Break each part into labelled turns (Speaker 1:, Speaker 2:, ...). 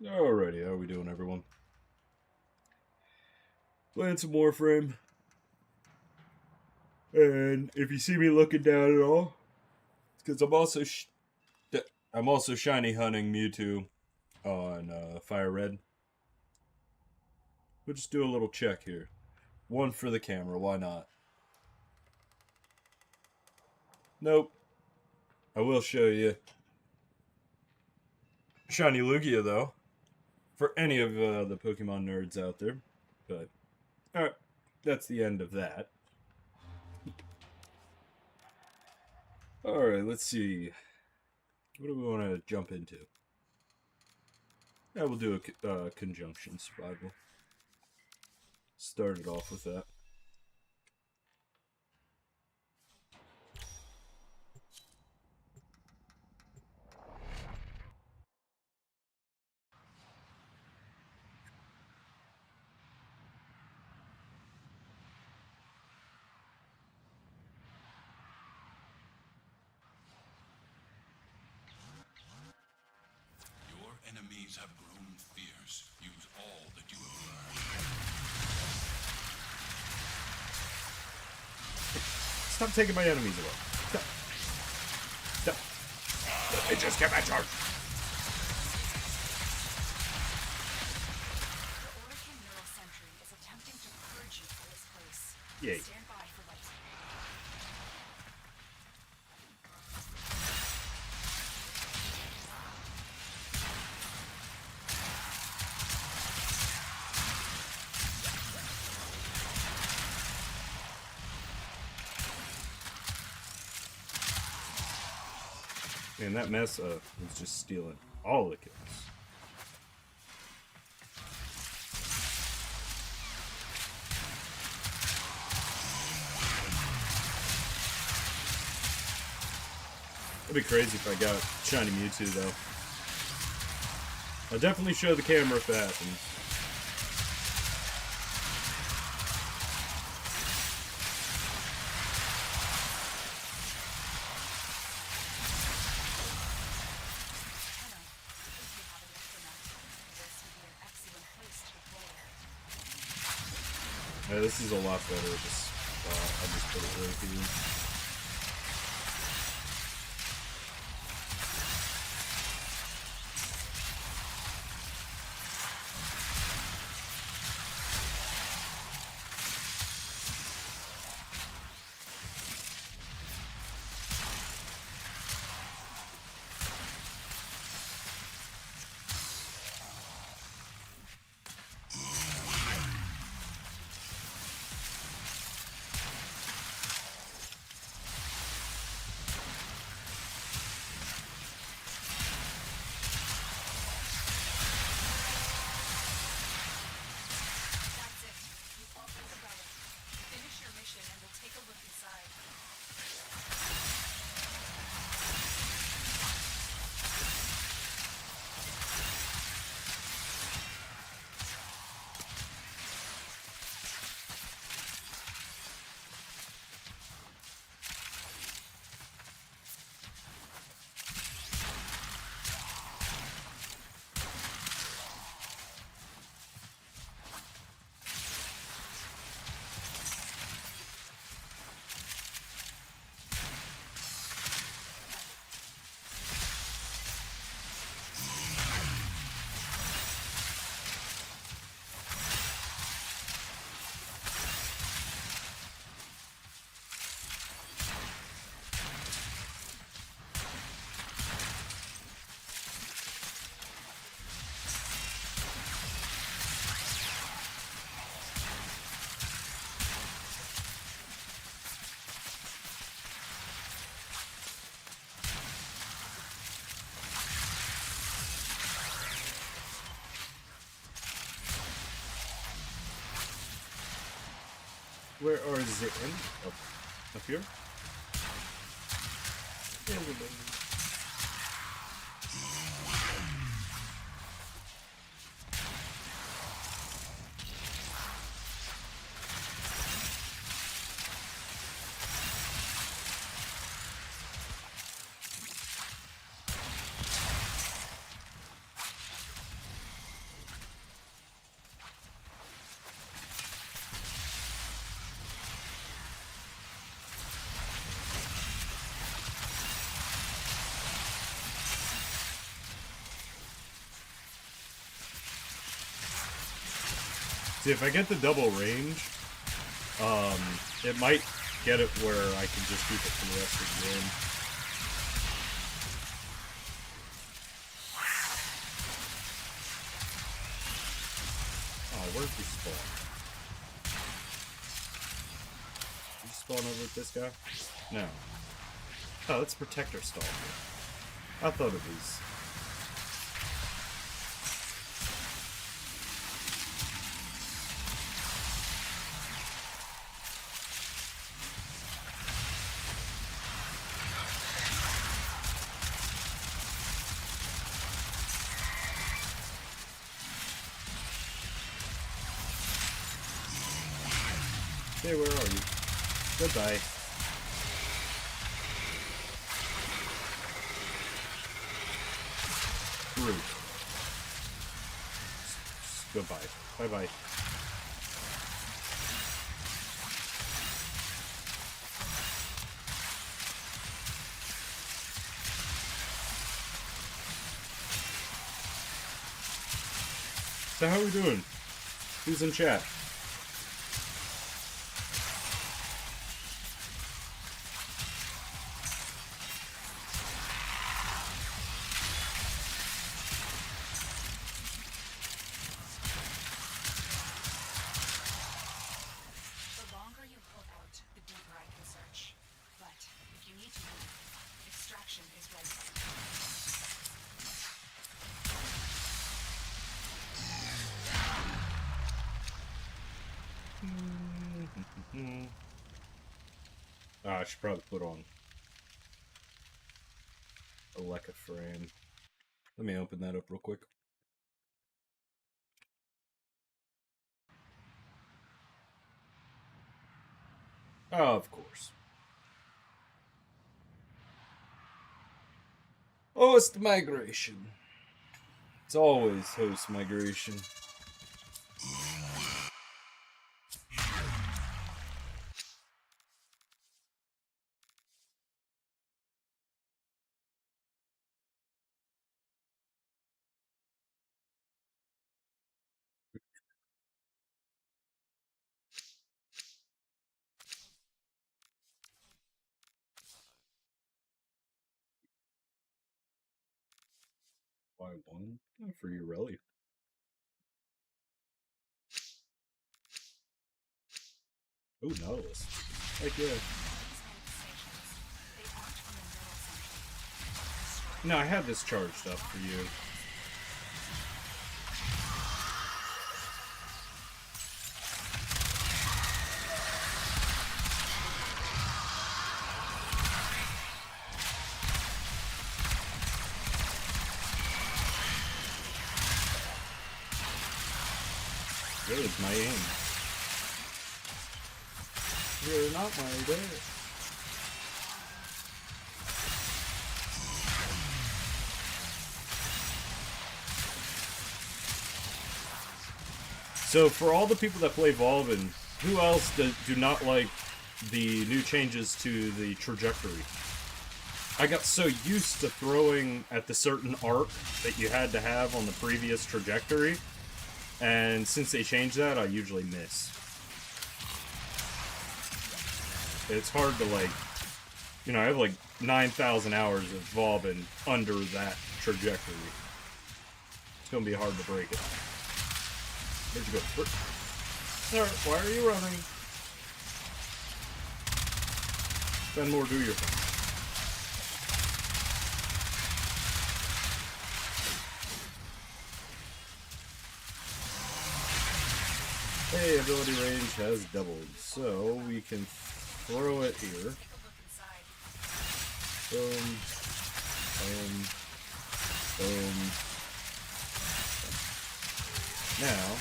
Speaker 1: Alrighty, how are we doing, everyone? Playing some Warframe, and if you see me looking down at all, it's because I'm also shiny hunting Mewtwo on Fire Red. We'll just do a little check here. One for the camera, why not? Nope. I will show you shiny Lugia though, for any of the Pokemon nerds out there. But alright, that's the end of that. Alright, let's see. What do we want to jump into? Yeah, we'll do a conjunction survival. Started off with that.
Speaker 2: Your enemies have grown fierce. Use all that you have learned.
Speaker 1: Stop taking my enemies away. Stop. Stop. Let me just get my charge.
Speaker 3: The Orichan Neural Sentry is attempting to purge you from this place.
Speaker 1: Yay.
Speaker 3: Stand by for light.
Speaker 1: Man, that mess was just stealing all the kills. It'd be crazy if I got shiny Mewtwo, though. I'll definitely show the camera if that happens. Yeah, this is a lot better. I just put it right here.
Speaker 3: That's it. You've opened the relic. Finish your mission and we'll take a look inside.
Speaker 1: Where are is it in? Up here? See, if I get the double range, it might get it where I can just keep it for the rest of the game. Oh, where'd you spawn? Did you spawn over with this guy? No. Oh, that's Protector Stalker. I thought it was... Hey, where are you? Goodbye. Rude. Goodbye. Bye-bye. So how are we doing? Who's in chat?
Speaker 3: The longer you hold out, the deeper I can search. But if you need to move, extraction is ready.
Speaker 1: I should probably put on a Leica frame. Let me open that up real quick. Oh, of course. Host migration. It's always host migration. Why one? For you, really? Oh, Nautilus. Like, yeah. No, I had this charged up for you. There's my aim. You're not my dad. So for all the people that play Volvin, who else do not like the new changes to the trajectory? I got so used to throwing at the certain arc that you had to have on the previous trajectory, and since they changed that, I usually miss. It's hard to, like, you know, I have like 9,000 hours of Volvin under that trajectory. It's gonna be hard to break it. Where'd you go? Alright, why are you running? Spend more, do your thing. Hey, ability range has doubled, so we can throw it here. Boom. Boom. Boom. Now,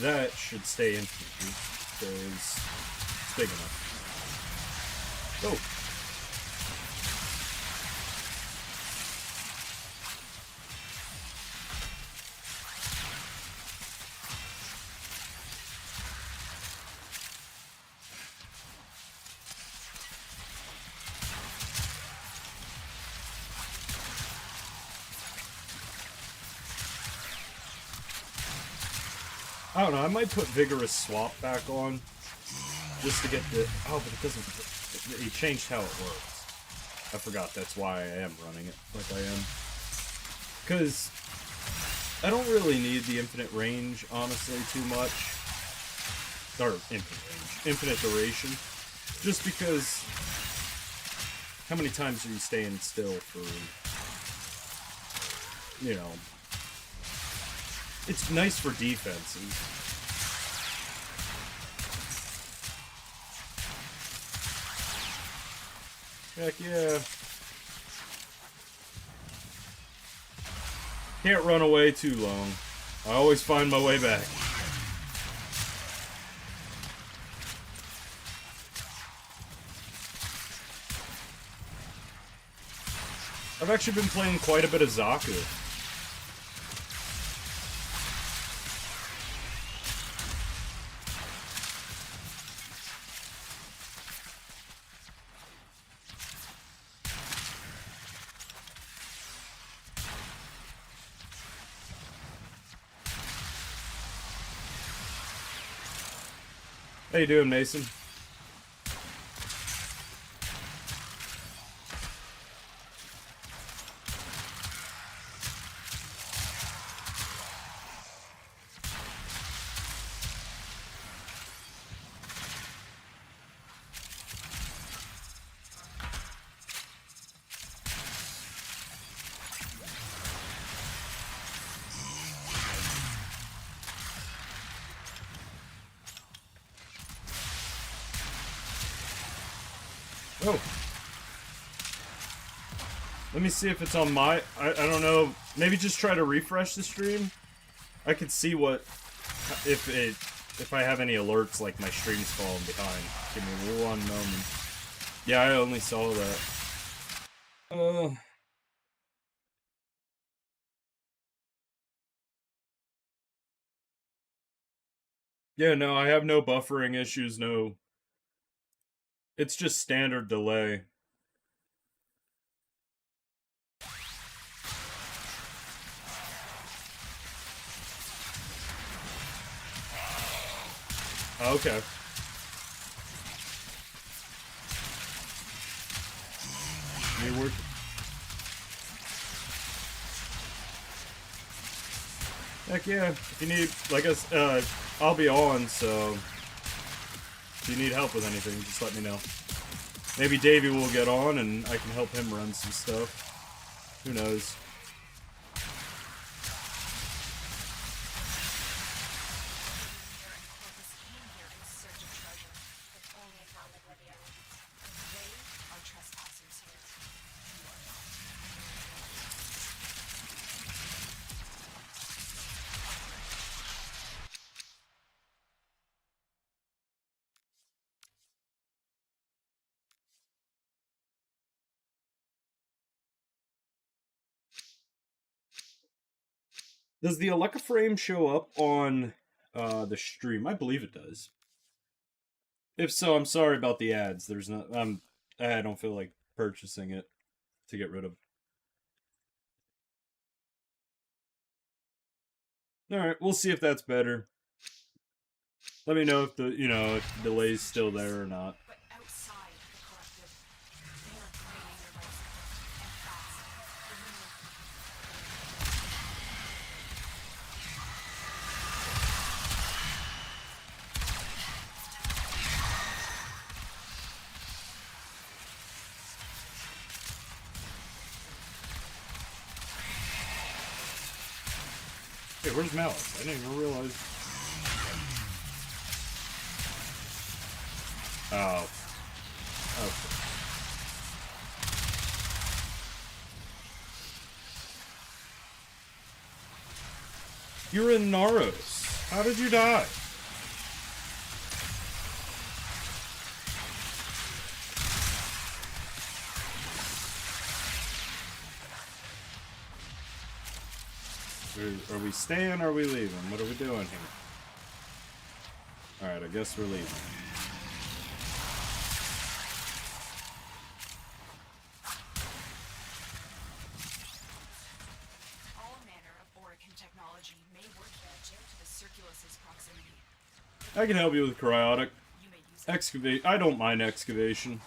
Speaker 1: that should stay infantry, because it's big enough. Go! I don't know, I might put Vigorous Swap back on. Just to get the... Oh, but it doesn't... He changed how it works. I forgot that's why I am running it like I am. Because I don't really need the infinite range, honestly, too much. Or infinite range. Infinite duration. Just because... How many times are you staying still for... You know... It's nice for defenses. Heck yeah. Can't run away too long. I always find my way back. I've actually been playing quite a bit of Zaku. How you doing, Mason? Oh. Let me see if it's on my... I don't know. Maybe just try to refresh the stream. I could see what... If I have any alerts, like my stream's falling behind. Give me one moment. Yeah, I only saw that. Yeah, no, I have no buffering issues, no... It's just standard delay. Okay. May work. Heck yeah. If you need, like I'll be on, so if you need help with anything, just let me know. Maybe Davey will get on and I can help him run some stuff. Who knows? Does the Aleka frame show up on the stream? I believe it does. If so, I'm sorry about the ads. There's no, I don't feel like purchasing it to get rid of. All right, we'll see if that's better. Let me know if the if the delay's still there or not. Hey, where's Malice? I didn't even realize. Oh. Okay. You're in Naros. How did you die? Are we staying or are we leaving? What are we doing here? Alright, I guess we're leaving.
Speaker 3: All manner of Orican technology may work here due to the Circulus's proximity.
Speaker 1: I can help you with cryotic.
Speaker 3: You may use
Speaker 1: Excavate. I don't mind excavation.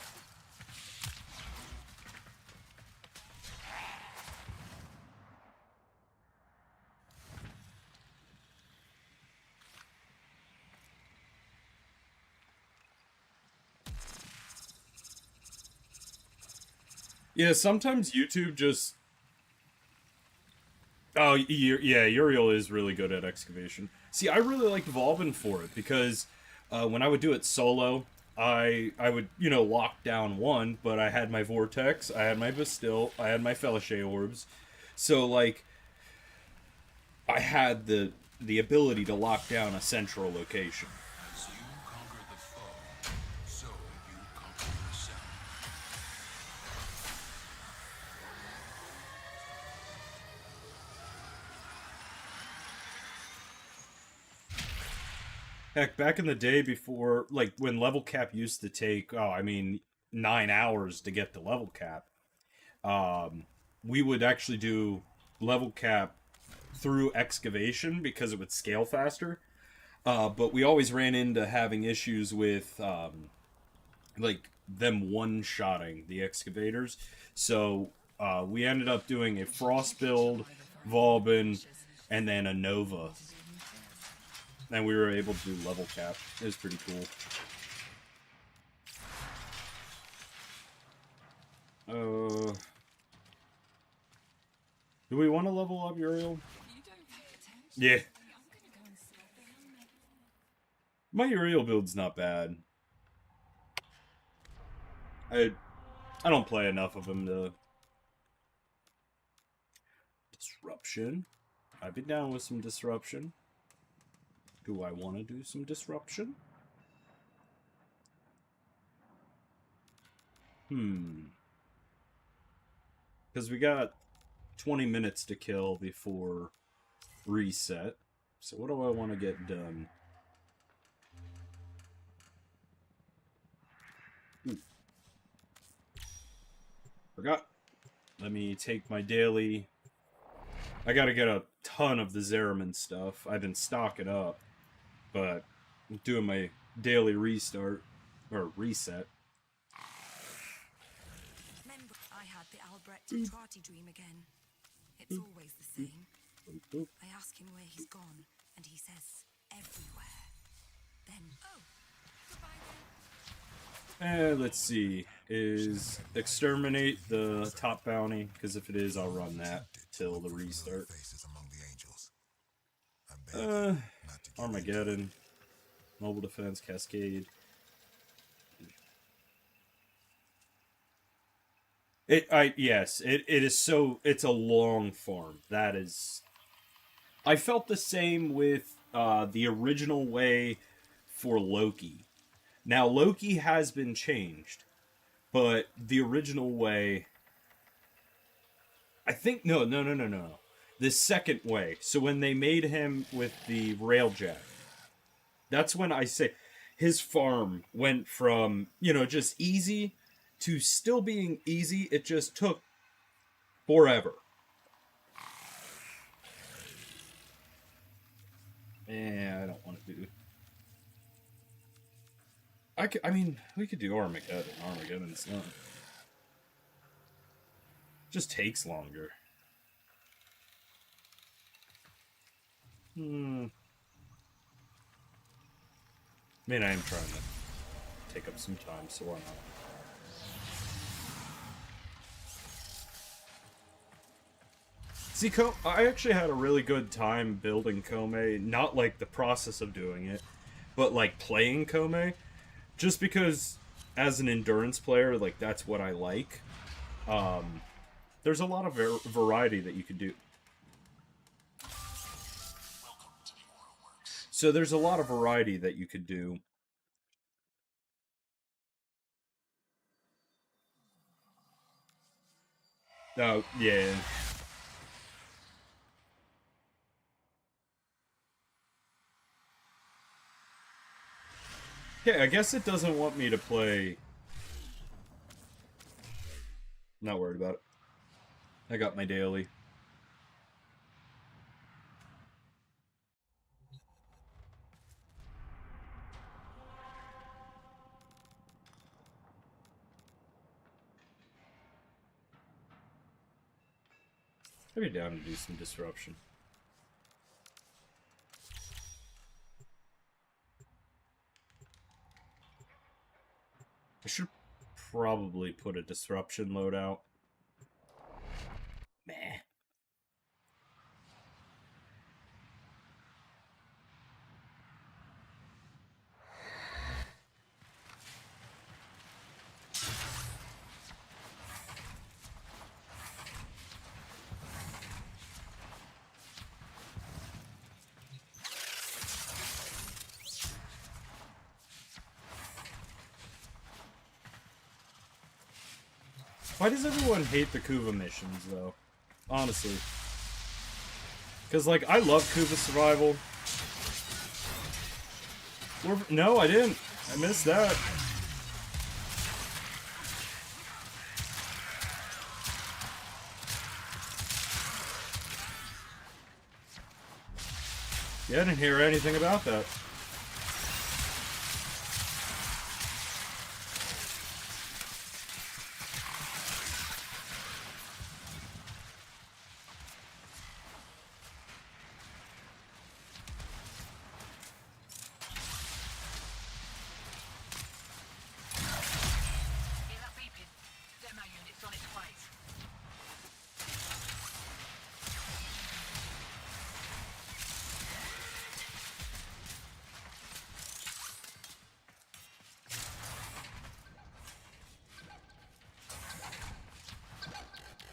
Speaker 1: Yeah, sometimes YouTube just... Oh, yeah, Uriel is really good at excavation. See, I really like Volvin for it, because when I would do it solo, I would, you know, lock down one, but I had my Vortex, I had my Bastille, I had my Fellichet Orbs. So, like, I had the ability to lock down a central location.
Speaker 2: As you conquer the foe, so you conquer yourself.
Speaker 1: Heck, back in the day before, like, when level cap used to take, oh, I mean, 9 hours to get to level cap, we would actually do level cap through excavation because it would scale faster. But we always ran into having issues with, like, them one-shotting the excavators. So we ended up doing a Frost build, Volbin, and then a Nova. And we were able to do level cap. It was pretty cool. Do we want to level up Uriel?
Speaker 3: You don't pay attention.
Speaker 1: Yeah.
Speaker 3: I'm gonna go and slap the helmet.
Speaker 1: My Uriel build's not bad. I don't play enough of him to... Disruption. I'd be down with some disruption. Do I want to do some disruption? Because we got 20 minutes to kill before reset. So what do I want to get done? Ooh. Forgot. Let me take my daily... I gotta get a ton of the Zeraman stuff. I've been stocking up. But I'm doing my daily restart. Or reset.
Speaker 3: Remember, I had the Albrecht Trotty dream again. It's always the same. I ask him where he's gone, and he says, everywhere. Then, oh, goodbye then.
Speaker 1: Let's see. Is exterminate the top bounty? Because if it is, I'll run that till the restart. Armageddon. Mobile defense, Cascade. Yes, it is so, it's a long farm. That is... I felt the same with the original way for Loki. Now, Loki has been changed, but the original way... I think... No. The second way. So when they made him with the railjack, that's when I say his farm went from, you know, just easy to still being easy. It just took forever. Yeah, I don't want to do... I mean, we could do Armageddon. Armageddon's not... Just takes longer. I mean, I am trying to take up some time, so why not? See, I actually had a really good time building Kome. Not like the process of doing it, but like playing Kome. Just because, as an endurance player, like, that's what I like. There's a lot of variety that you could do. So there's a lot of variety that you could do. Oh, yeah. Yeah, I guess it doesn't want me to play... Not worried about it. I got my daily. I'd be down to do some disruption. I should probably put a disruption loadout. Meh. Why does everyone hate the Kuva missions, though? Honestly. Because, like, I love Kuva Survival. No, I didn't. I missed that. Yeah, I didn't hear anything about that.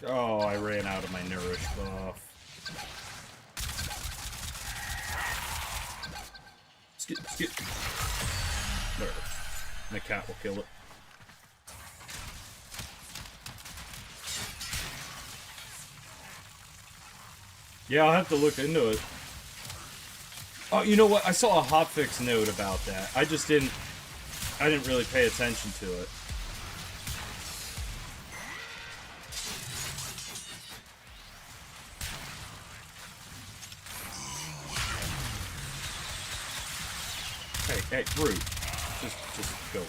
Speaker 1: Oh, I ran out of my nourish buff. Skip. There. The cat will kill it. Yeah, I'll have to look into it. Oh, you know what? I saw a hotfix note about that. I didn't really pay attention to it. Hey, rude. Just go away.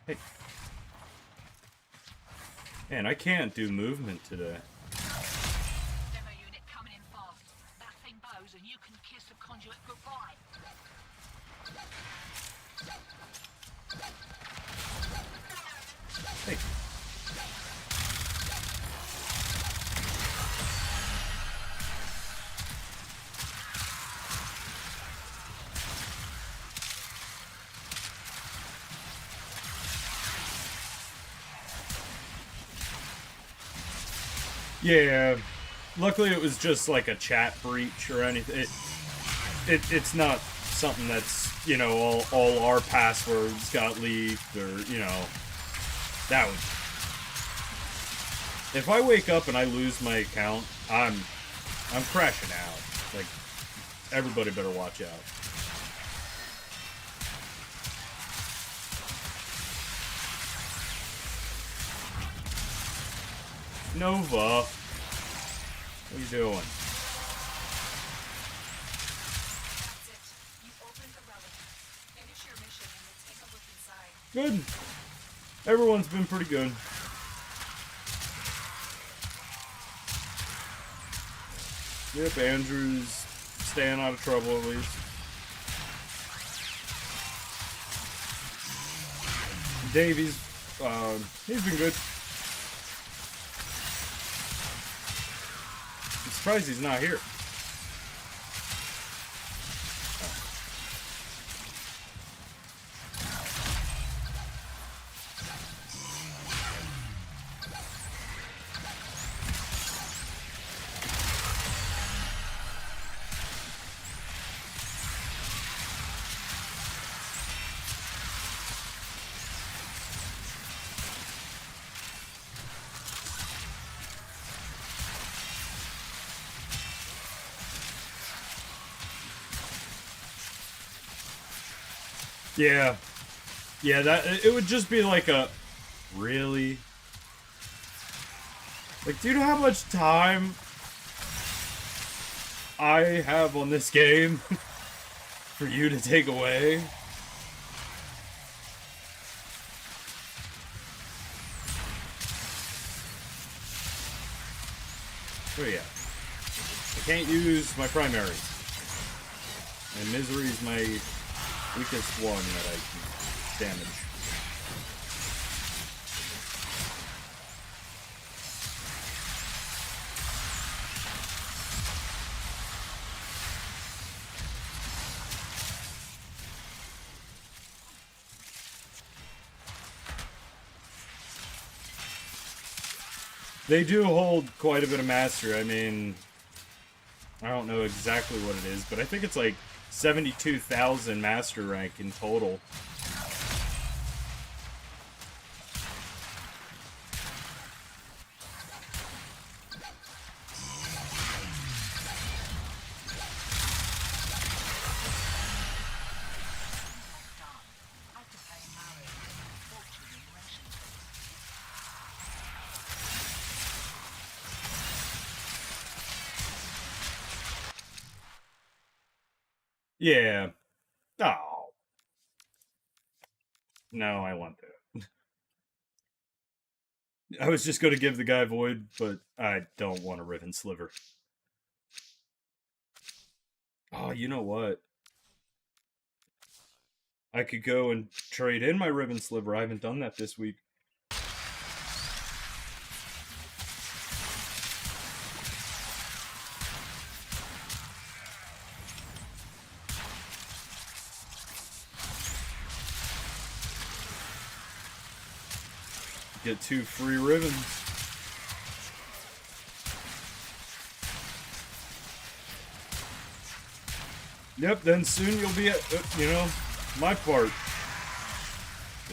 Speaker 1: Hey. Man, I can't do movement today.
Speaker 4: Demo unit coming in fast. That thing bows and you can kiss the conduit goodbye.
Speaker 1: Hey. Yeah, luckily it was just like a chat breach or anything. It's not something that's, you know, all our passwords got leaked or, you know, that would... If I wake up and I lose my account, I'm crashing out. Like, everybody better watch out. Nova, what are you doing?
Speaker 3: That's it. You've opened the relic. Finish your mission and we'll take a look inside.
Speaker 1: Good. Everyone's been pretty good. Yep, Andrew's staying out of trouble at least. Davies, he's been good. I'm surprised he's not here. Yeah. Yeah, it would just be like a... Really? Like, do you know how much time I have on this game? For you to take away? Oh yeah. I can't use my primary. And Misery's my weakest one that I can damage. They do hold quite a bit of mastery. I mean, I don't know exactly what it is, but I think it's like 72,000 master rank in total. Yeah. Oh. No, I want that. I was just going to give the guy Void, but I don't want a Riven Sliver. Oh, you know what? I could go and trade in my Riven Sliver. I haven't done that this week. Get 2 free Rivens. Yep, then soon you'll be at, you know, my part.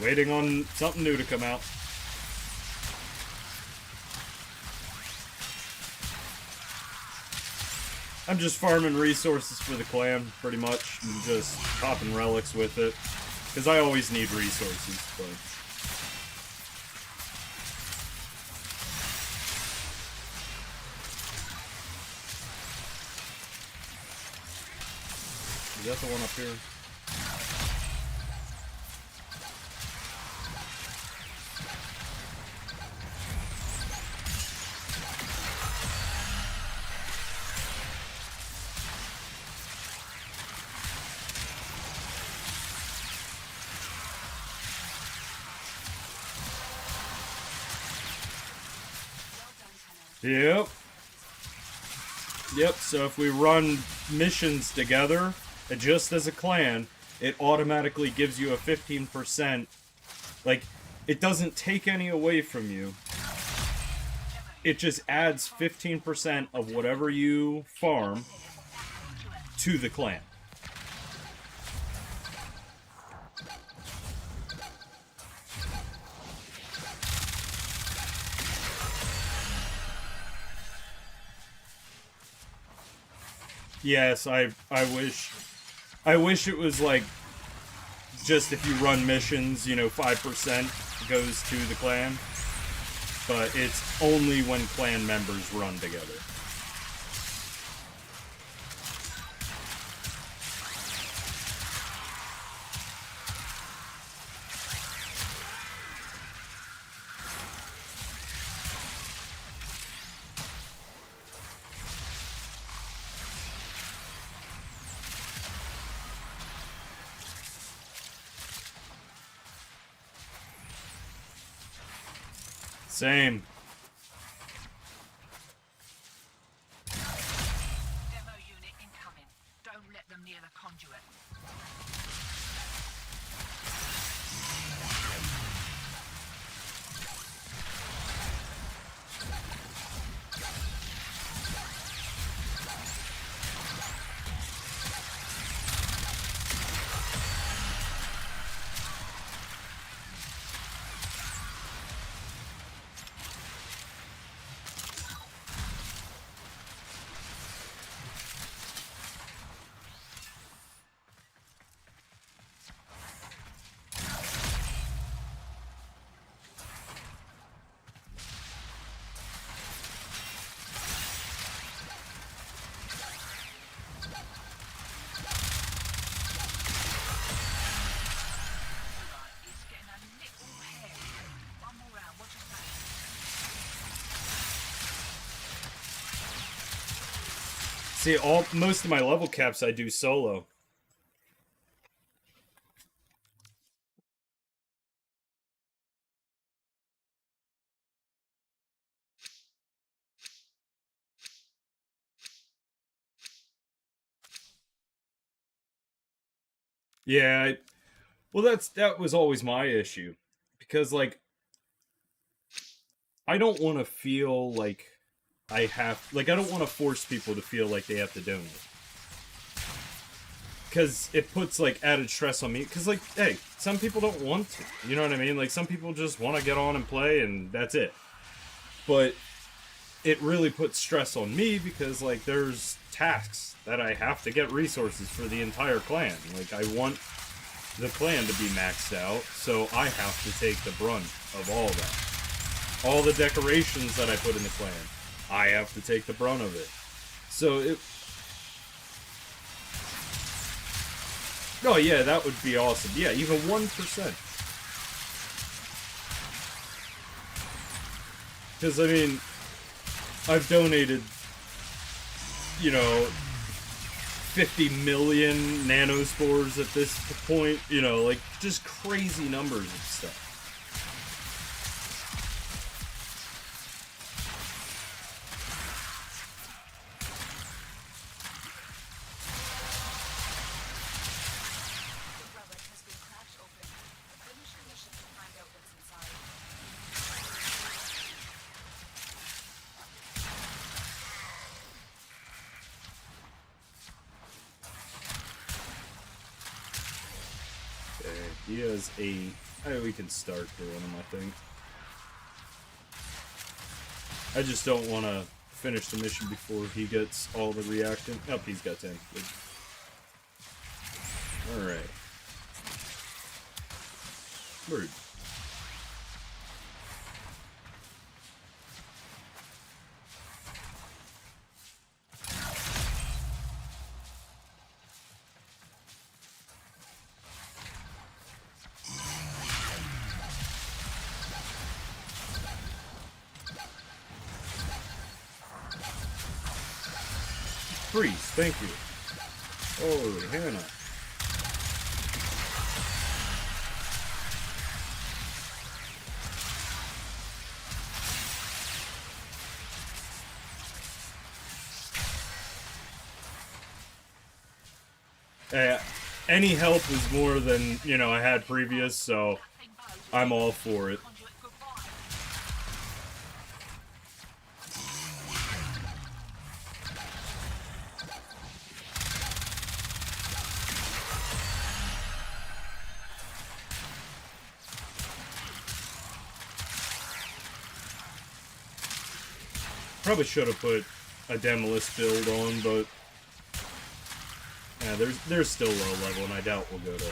Speaker 1: Waiting on something new to come out. I'm just farming resources for the clan, pretty much, and just popping relics with it. Because I always need resources, but... Is that the one up here? Yep. Yep, so if we run missions together, just as a clan, it automatically gives you a 15%. Like, it doesn't take any away from you. It just adds 15% of whatever you farm to the clan. Yes, I wish it was like just if you run missions, you know, 5% goes to the clan. But it's only when clan members run together. Same.
Speaker 4: Demo unit incoming. Don't let them near the conduit.
Speaker 1: See, most of my level caps I do solo. Yeah, well, that was always my issue, because like I don't want to feel like I don't want to force people to feel like they have to donate, because it puts like added stress on me. Because like, hey, some people don't want to, you know what I mean? Like some people just want to get on and play, and that's it. But it really puts stress on me because like there's tasks that I have to get resources for the entire clan. Like I want the clan to be maxed out, so I have to take the brunt of all that. All the decorations that I put in the clan, I have to take the brunt of it. So it... Oh yeah, that would be awesome. Yeah, even 1%. Because, I mean, I've donated, 50 million nanospores at this point. Like, just crazy numbers and stuff. He has 8. We can start doing him, I think. I just don't want to finish the mission before he gets all the reactant. Oh, he's got 10. Good. Alright. Bird. Freeze, thank you. Oh, Hannah. Any help is more than, I had previous, so I'm all for it. Probably should have put a Demolist build on, but yeah, there's still low level, and I doubt we'll go to.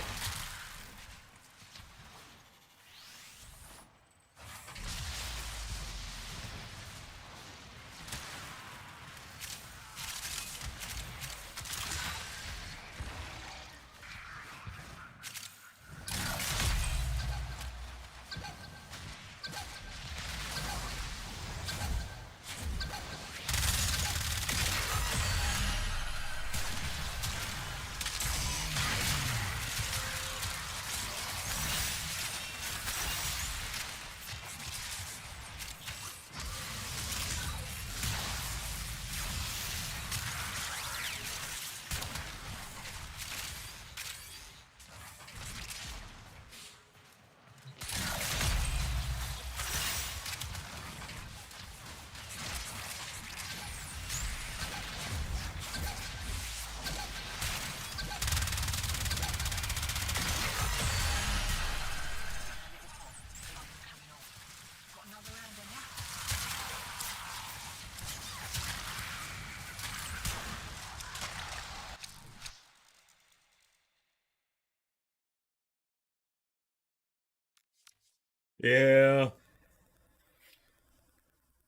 Speaker 1: Yeah.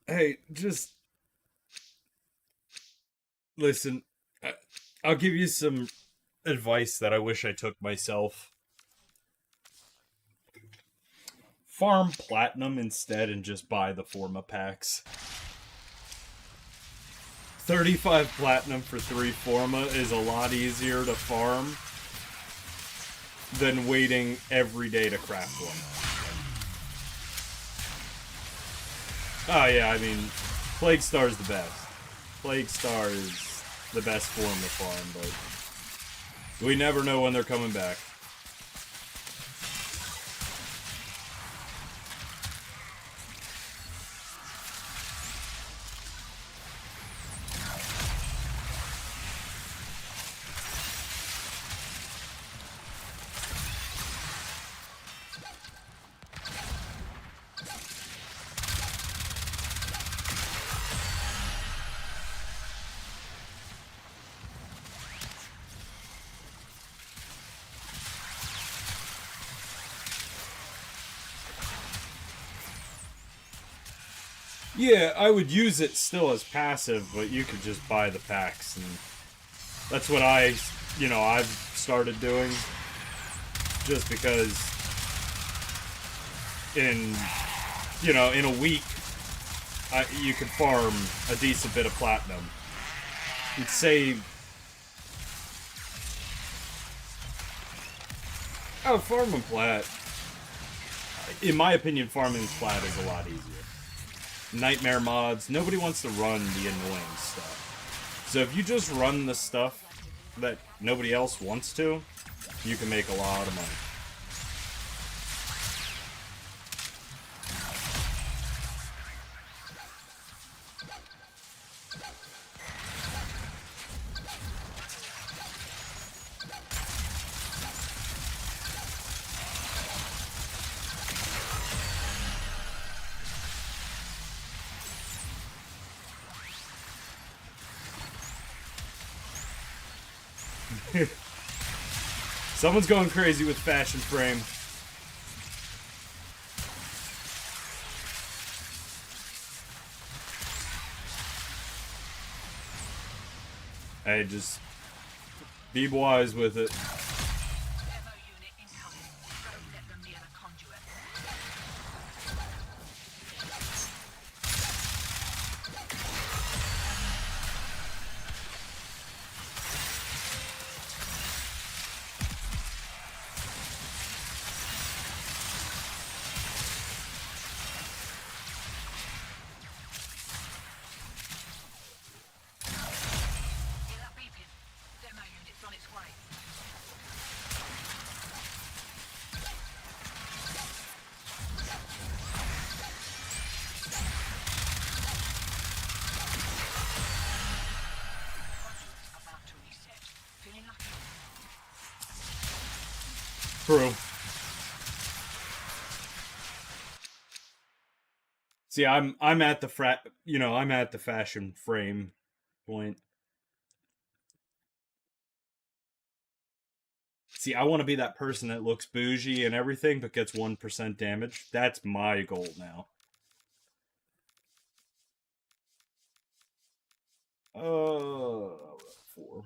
Speaker 1: Hey, just listen. I'll give you some advice that I wish I took myself. Farm platinum instead and just buy the Forma packs. 35 platinum for 3 Forma is a lot easier to farm than waiting every day to craft one. Oh yeah, I mean, Plague Star is the best. Plague Star is the best form to farm, but we never know when they're coming back. Yeah, I would use it still as passive, but you could just buy the packs, and that's what I've started doing, just because in a week, you could farm a decent bit of platinum. You'd save... Oh, farming plat. In my opinion, farming plat is a lot easier. Nightmare mods. Nobody wants to run the annoying stuff. So if you just run the stuff that nobody else wants to, you can make a lot of money. Someone's going crazy with Fashion Frame. Hey, just be wise with it.
Speaker 4: Demo unit incoming. Don't let them near the conduit. Hear that beeping? Demo unit's on its way. Conduit's about to reset. Feeling lucky?
Speaker 1: True. See, I'm at the I'm at the Fashion Frame point. See, I want to be that person that looks bougie and everything, but gets 1% damage. That's my goal now. Four.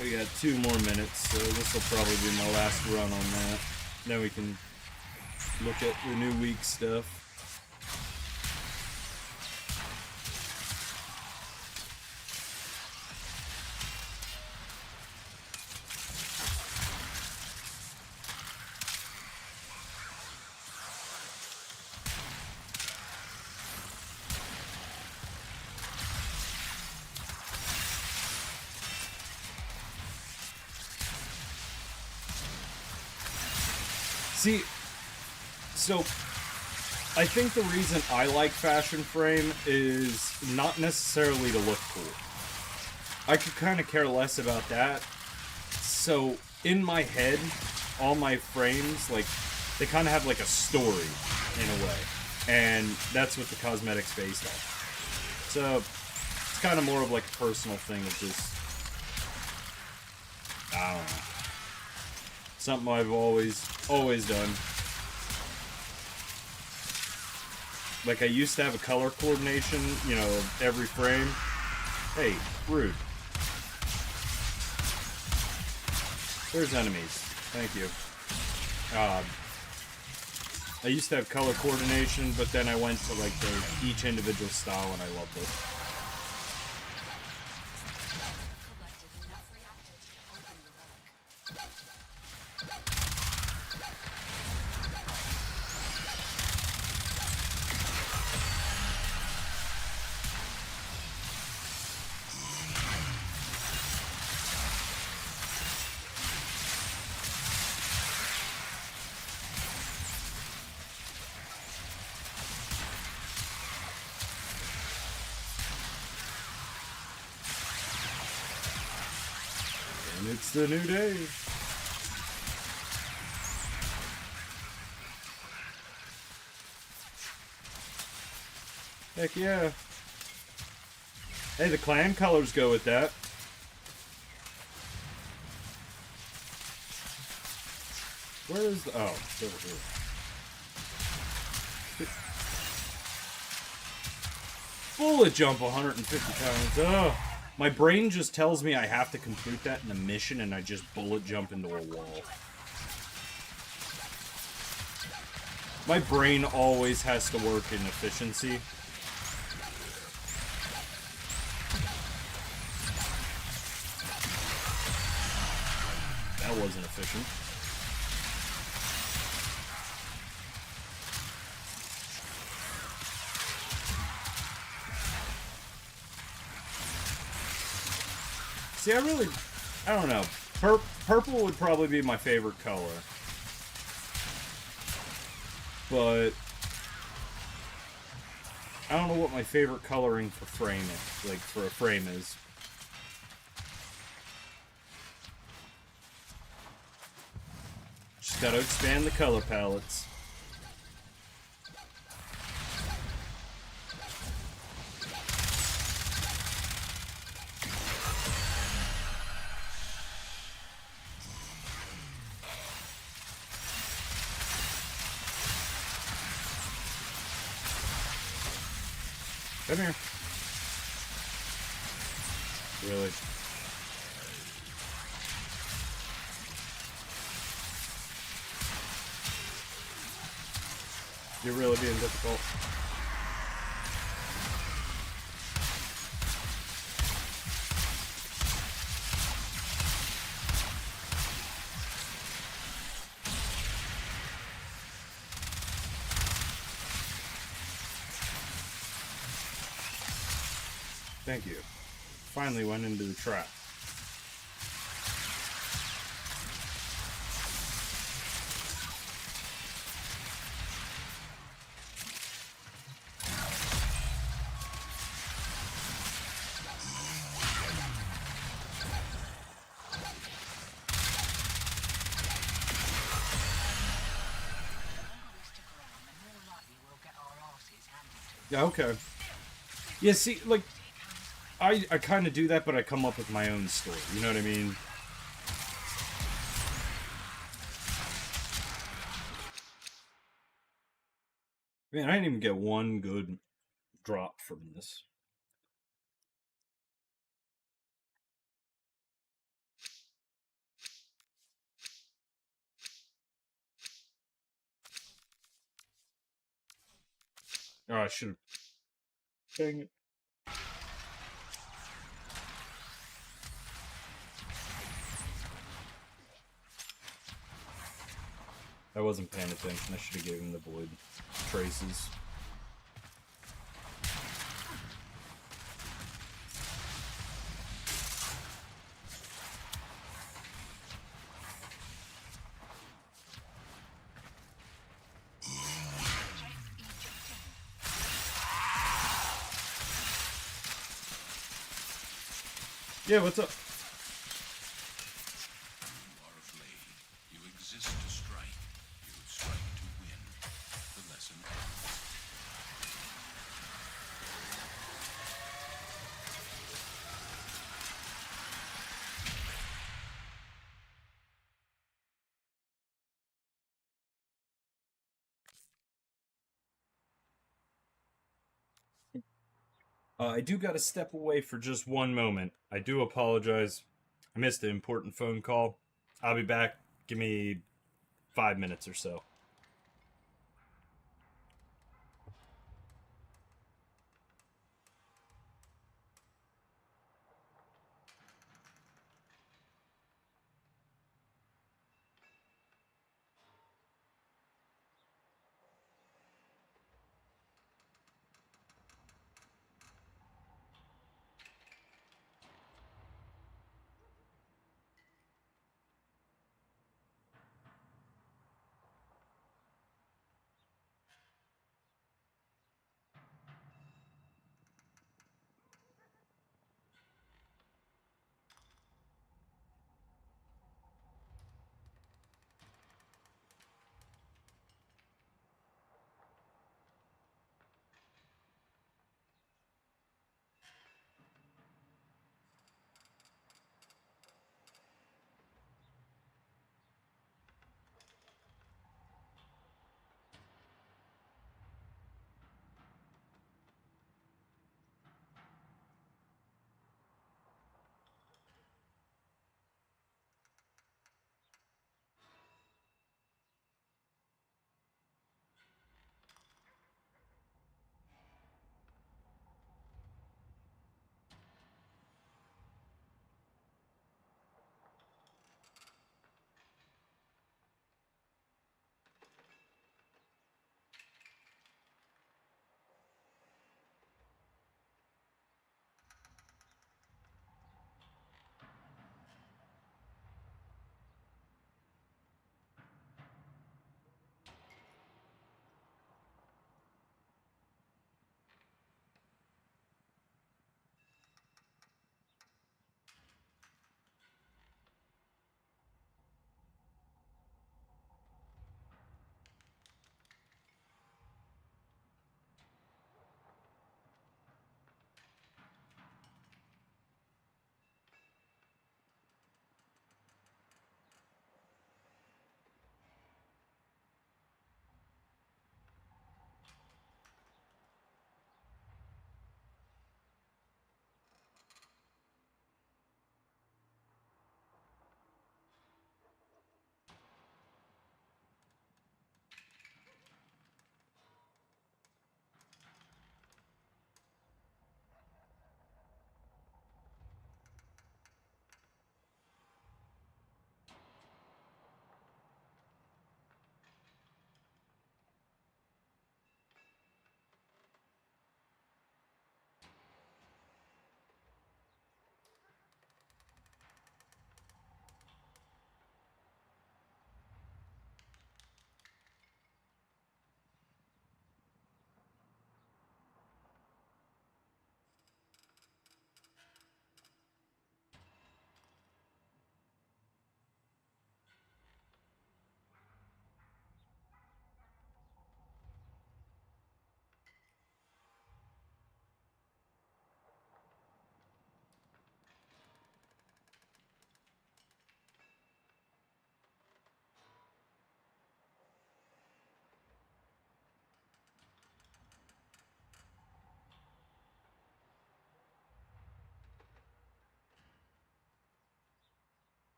Speaker 1: We got 2 more minutes, so this will probably be my last run on that. Then we can look at the new week stuff. See, so I think the reason I like Fashion Frame is not necessarily to look cool. I could kind of care less about that. So in my head, all my frames, like, they kind of have like a story in a way. And that's what the cosmetics based on. So it's kind of more of like a personal thing of just, I don't know. Something I've always done. Like, I used to have a color coordination, every frame. Hey, rude. There's enemies. Thank you. I used to have color coordination, but then I went to like each individual style, and I loved it. And it's the new day. Heck yeah. Hey, the clan colors go with that. Where is the... Oh, it's over here. Bullet jump 150 times. Ugh. My brain just tells me I have to complete that in a mission, and I just bullet jump into a wall. My brain always has to work in efficiency. That wasn't efficient. See, I don't know. Purple would probably be my favorite color. But I don't know what my favorite coloring for for a frame is. Just gotta expand the color palettes. Come here. Really? You're really being difficult. Thank you. Finally went into the trap. Yeah, okay. Yeah, see, like, I kind of do that, but I come up with my own story. You know what I mean? Man, I didn't even get one good drop from this. Oh, I should have... Dang it. I wasn't paying attention. I should have given the void traces. Yeah, what's up?
Speaker 2: You are a blade. You exist to strike. You strike to win. The lesson ends.
Speaker 1: I do gotta step away for just one moment. I do apologize. I missed an important phone call. I'll be back. Give me 5 minutes or so.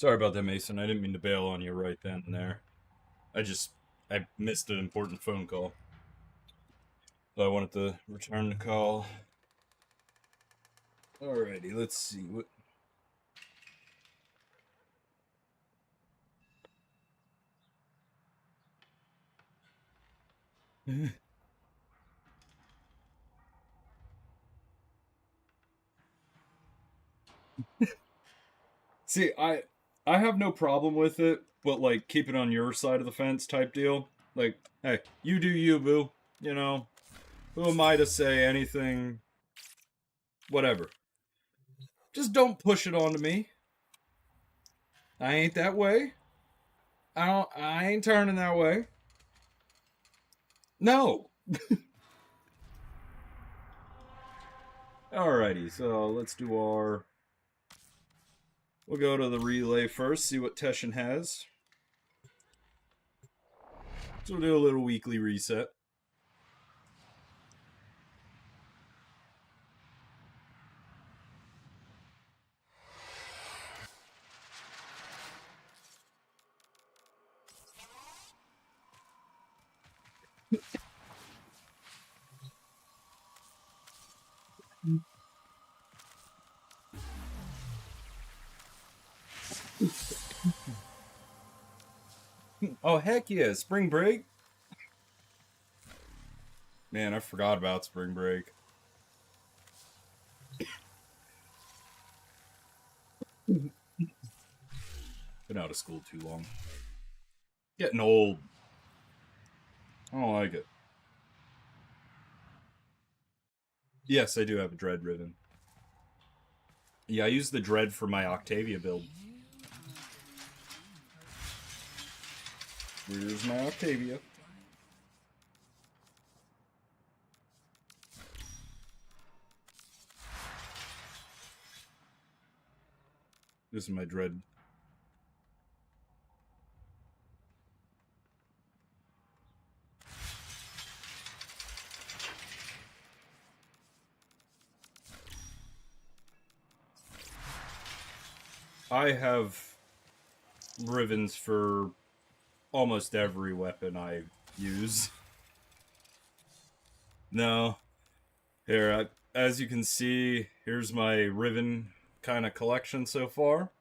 Speaker 1: Sorry about that, Mason. I didn't mean to bail on you right then and there. I missed an important phone call. So I wanted to return the call. Alrighty, let's see what. See, I have no problem with it, but like keep it on your side of the fence type deal. Like, hey, you do you, boo. You know, who am I to say anything? Whatever. Just don't push it onto me. I ain't that way. I ain't turning that way. No. Alrighty, so let's do our. We'll go to the relay first, see what Teshin has. So we'll do a little weekly reset. Oh, heck yeah, spring break? Man, I forgot about spring break. Been out of school too long. Getting old. I don't like it. Yes, I do have a Dread Riven. Yeah, I use the Dread for my Octavia build. Where's my Octavia? This is my Dread. I have Rivens for almost every weapon I use. No. Here, as you can see, here's my Riven kind of collection so far.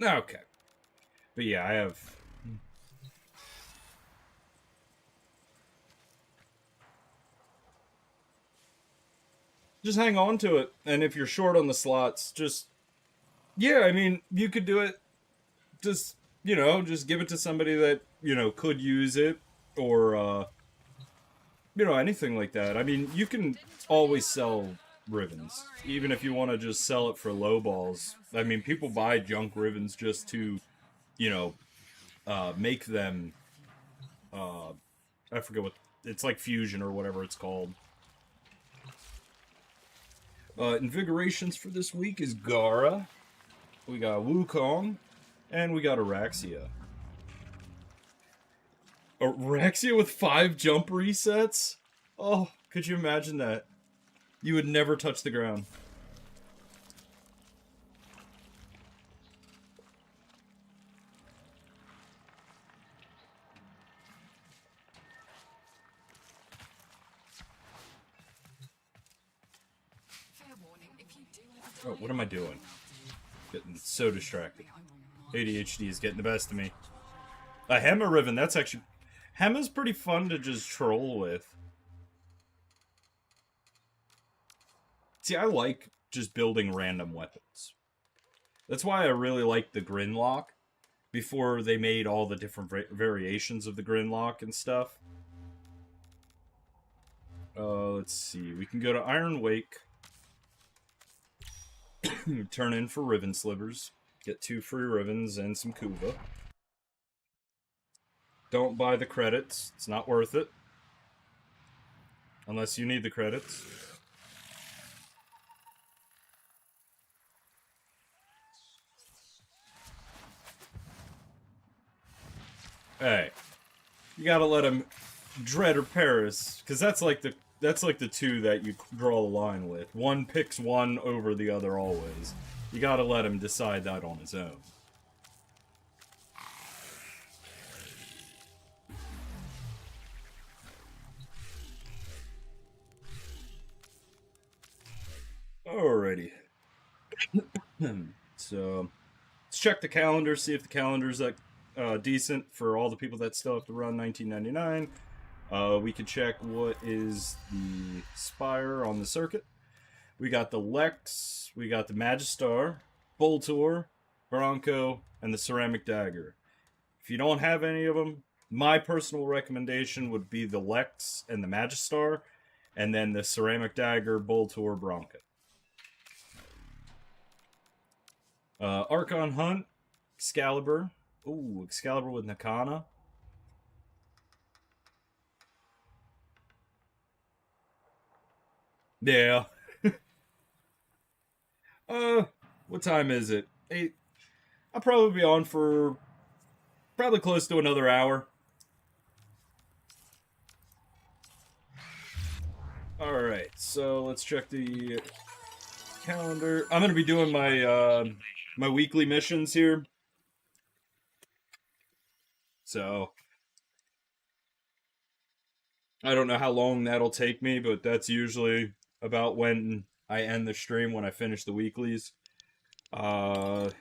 Speaker 1: Okay. But yeah, I have... Just hang on to it. And if you're short on the slots, just... Yeah, I mean, you could do it. Just, just give it to somebody that, could use it. Or, anything like that. I mean, you can always sell Rivens. Even if you want to just sell it for low balls. I mean, people buy junk Rivens just to, make them, I forget what, it's like Fusion or whatever it's called. Invigorations for this week is Gara. We got Wukong. And we got Araxia. Araxia with 5 jump resets? Oh, could you imagine that? You would never touch the ground. Oh, what am I doing? Getting so distracted. ADHD is getting the best of me. A Hema Riven, that's actually... Hema's pretty fun to just troll with. See, I like just building random weapons. That's why I really like the Grinlock. Before they made all the different variations of the Grinlock and stuff. Let's see. We can go to Iron Wake. Turn in for Riven Slivers. Get 2 free ribbons and some Kuva. Don't buy the credits. It's not worth it. Unless you need the credits. Hey. You gotta let him Dread or Paris, because that's like the two that you draw the line with. One picks one over the other always. You gotta let him decide that on his own. Alrighty. So, let's check the calendar, see if the calendar's decent for all the people that still have to run 1999. We can check what is the Spire on the circuit. We got the Lex, we got the Magistar, Boltor, Bronco, and the Ceramic Dagger. If you don't have any of them, my personal recommendation would be the Lex and the Magistar, and then the Ceramic Dagger, Boltor, Bronco. Archon Hunt, Excalibur. Ooh, Excalibur with Nakana. Yeah. What time is it? 8. I'll probably be on for probably close to another hour. Alright, so let's check the calendar. I'm gonna be doing my my weekly missions here. So I don't know how long that'll take me, but that's usually about when I end the stream, when I finish the weeklies. But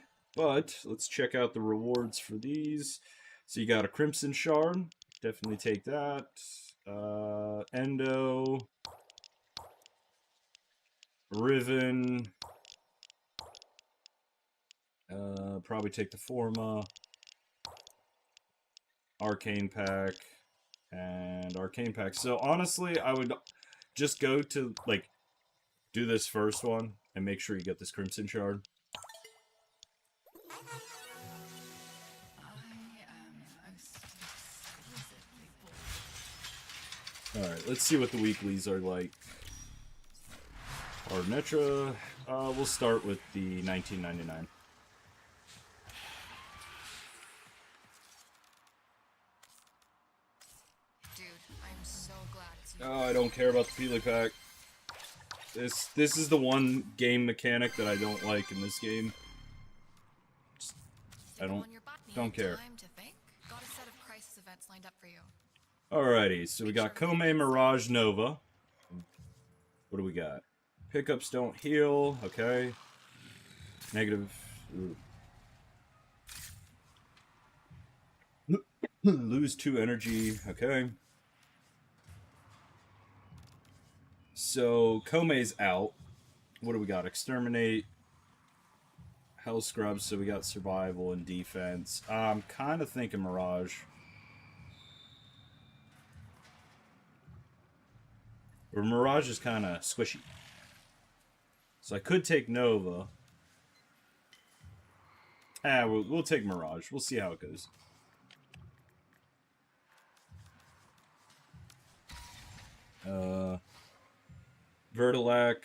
Speaker 1: let's check out the rewards for these. So you got a Crimson Shard. Definitely take that. Endo. Riven. Probably take the Forma. Arcane Pack. And Arcane Pack. So honestly, I would just go to, like, do this first one and make sure you get this Crimson Shard. Alright, let's see what the weeklies are like. Arnetra, we'll start with the 1999.
Speaker 3: Dude, I'm so glad it's you.
Speaker 1: Oh, I don't care about the Peely Pack. This is the one game mechanic that I don't like in this game. I don't care.
Speaker 3: Time to think? Got a set of crisis events lined up for you.
Speaker 1: Alrighty, so we got Kome Mirage Nova. What do we got? Pickups don't heal, okay. Negative. Ooh. Lose 2 energy, okay. So, Kome's out. What do we got? Exterminate. Hell Scrubs, so we got survival and defense. I'm kind of thinking Mirage. Or Mirage is kind of squishy. So I could take Nova. We'll take Mirage. We'll see how it goes. Vertilac.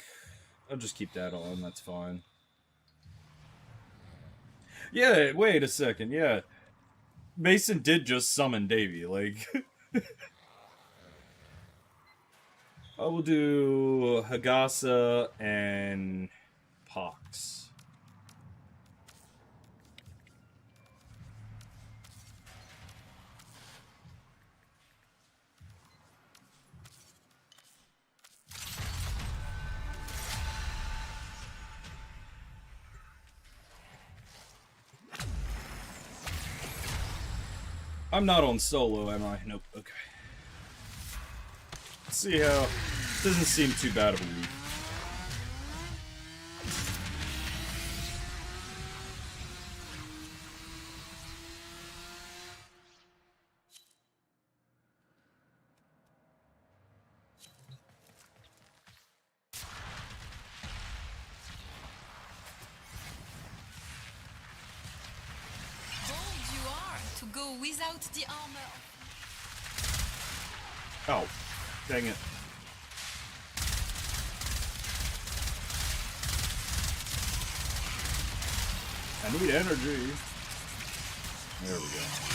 Speaker 1: I'll just keep that on. That's fine. Yeah, wait a second. Yeah. Mason did just summon Davy. Like... I will do Hagasa and Pox. I'm not on solo, am I? Nope. Okay. Let's see how... Doesn't seem too bad of a week.
Speaker 3: go without the armor.
Speaker 1: Oh, dang it. I need energy. There we go.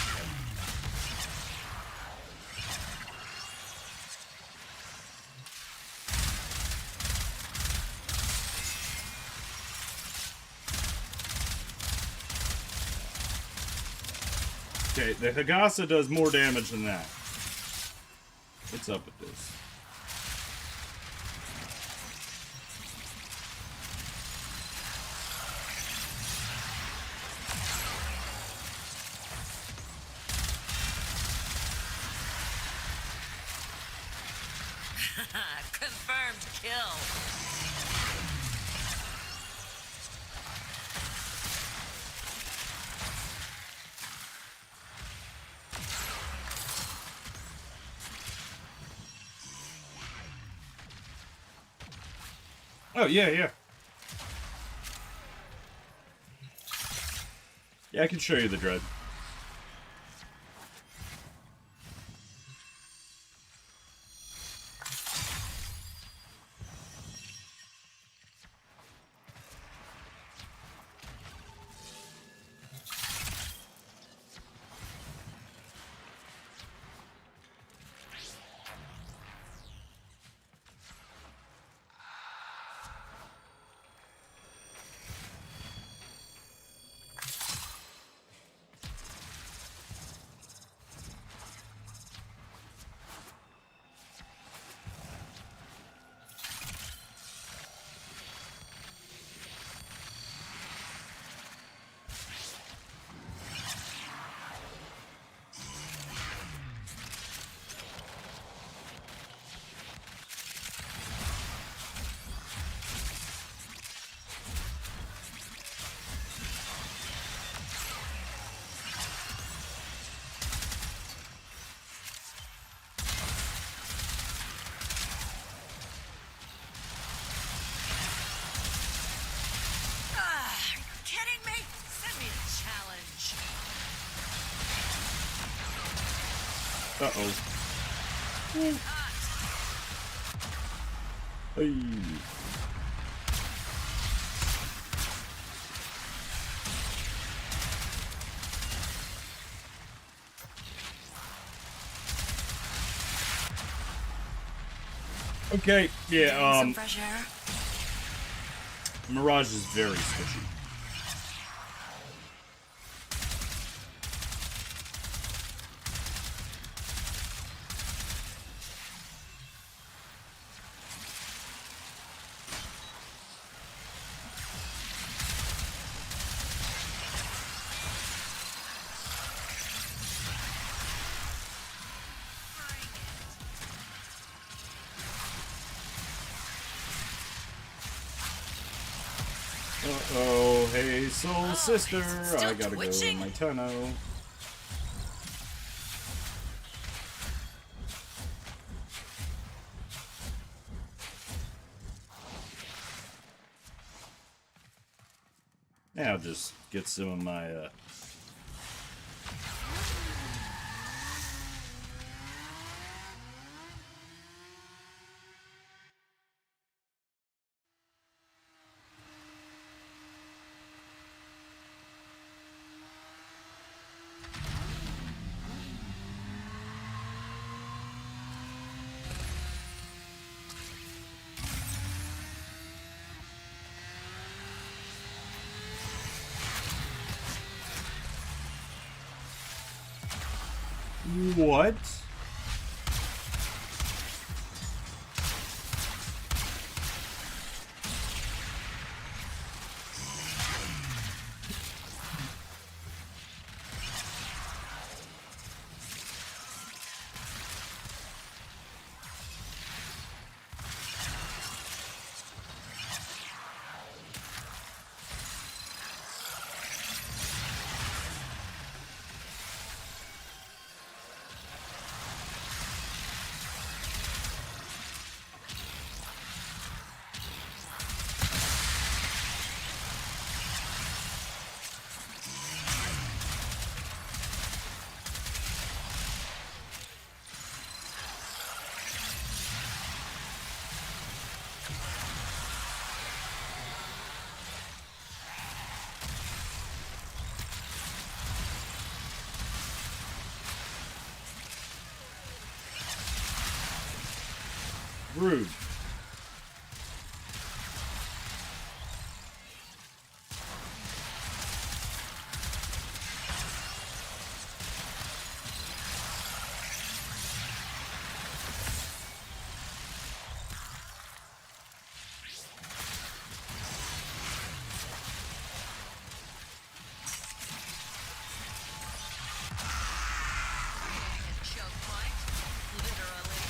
Speaker 1: Okay, the Hagasa does more damage than that. What's up with this?
Speaker 3: Confirmed kill.
Speaker 1: Oh, yeah, yeah. Yeah, I can show you the dread.
Speaker 3: Kidding me? Send me a challenge.
Speaker 1: Uh-oh. Hey. Okay, yeah,
Speaker 3: Some fresh air.
Speaker 1: Mirage is very squishy. Uh-oh, hey, soul sister, I gotta go to my tunnel. Yeah, I'll just get some of my, What? Rude.
Speaker 4: Choke point, literally.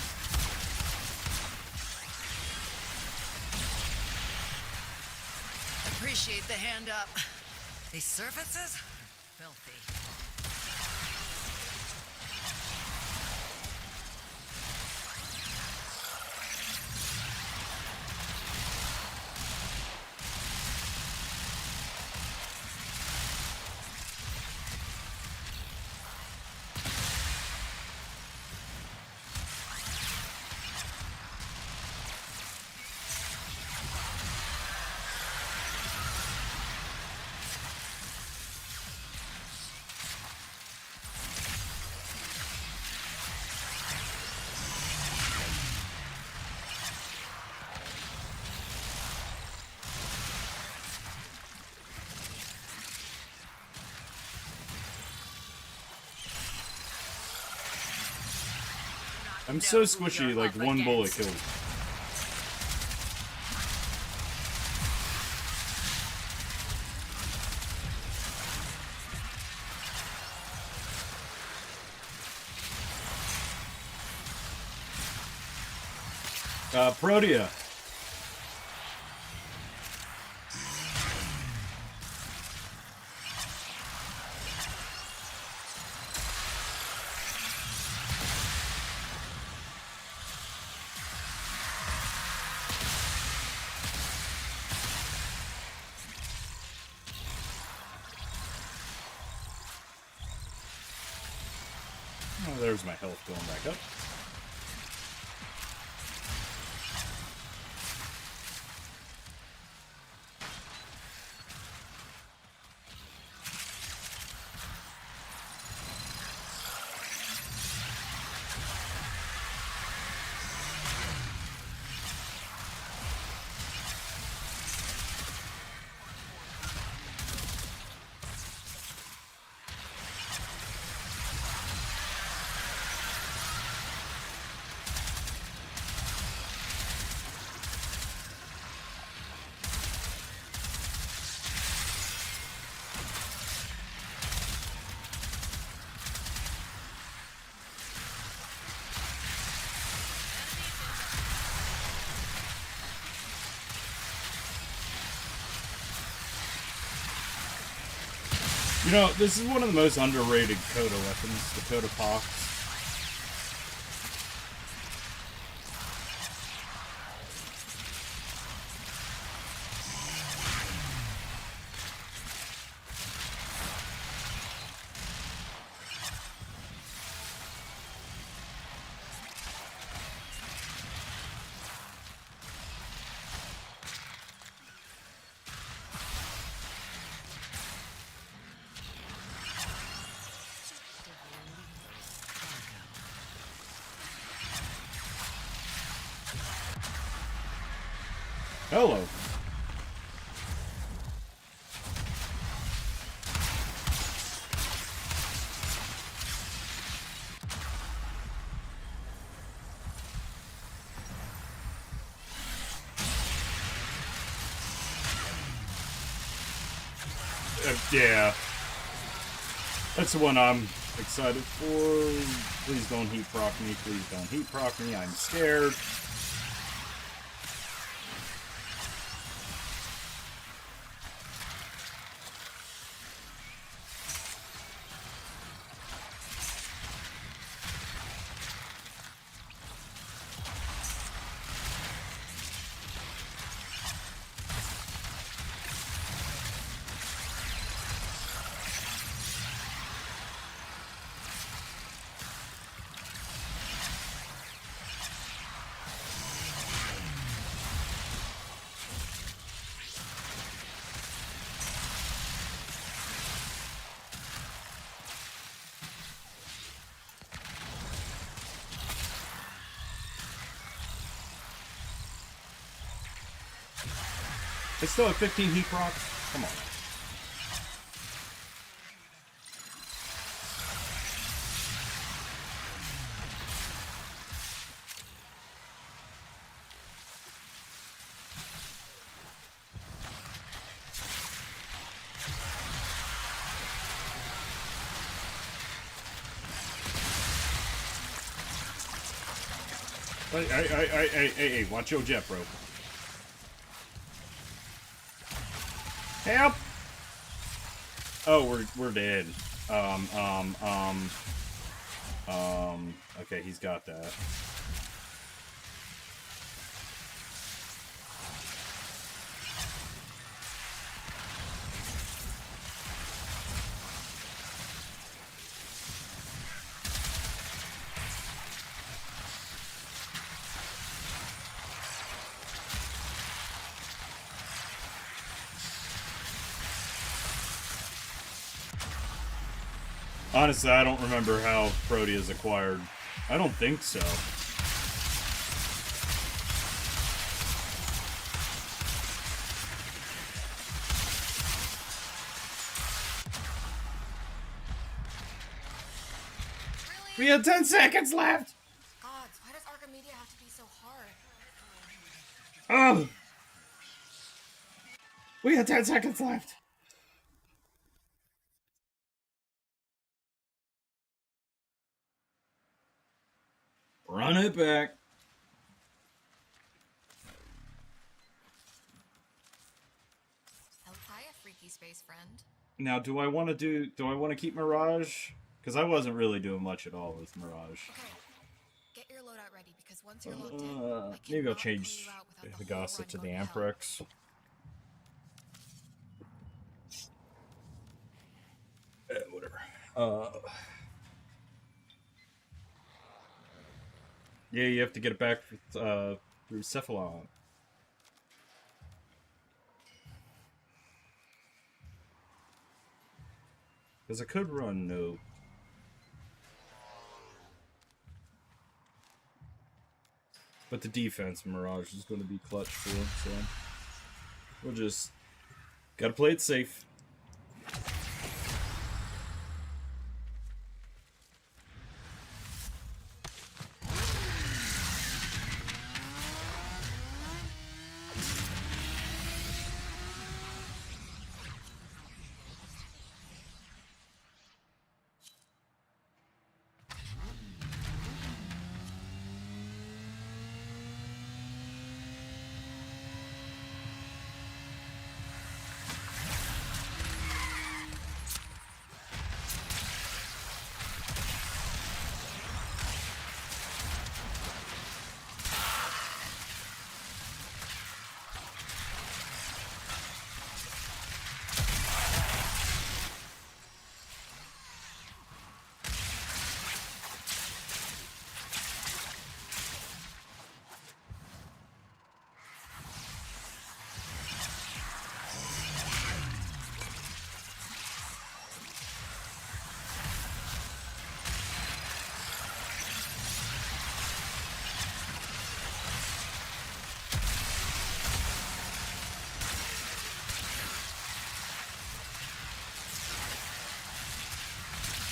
Speaker 5: Appreciate the hand up. These surfaces? Filthy.
Speaker 1: I'm so squishy, like one bullet kills. Protea. Oh, there's my health going back up. You know, this is one of the most underrated Coda weapons, the Coda Pox. Hello. Yeah. That's the one I'm excited for. Please don't heat proc me. Please don't heat proc me. I'm scared. They still have 15 heat procs? Come on. Hey, watch your jet, bro. Help! Oh, we're dead. Okay, he's got that. Honestly, I don't remember how Prody is acquired. I don't think so. We have 10 seconds left!
Speaker 3: Gods, why does Archimedia have to be so hard?
Speaker 1: Oh! We have 10 seconds left! Run it back.
Speaker 3: Hiya, freaky space friend.
Speaker 1: Now, do I want to keep Mirage? Because I wasn't really doing much at all with Mirage.
Speaker 3: Okay, get your loadout ready because once you're locked in,
Speaker 1: Maybe I'll change the Gossip to the Amprex. Whatever. Yeah, you have to get it back through Cephalon. Because I could run no. But the defense Mirage is going to be clutch for, so we'll just gotta play it safe.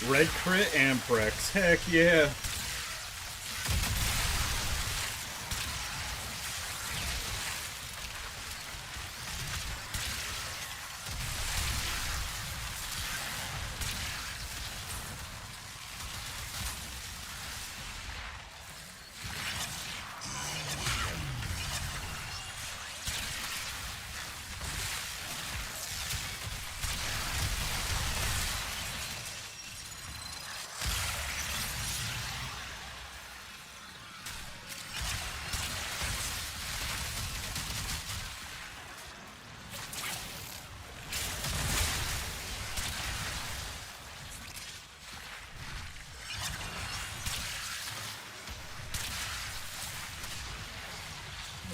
Speaker 1: Red crit Amprex. Heck yeah.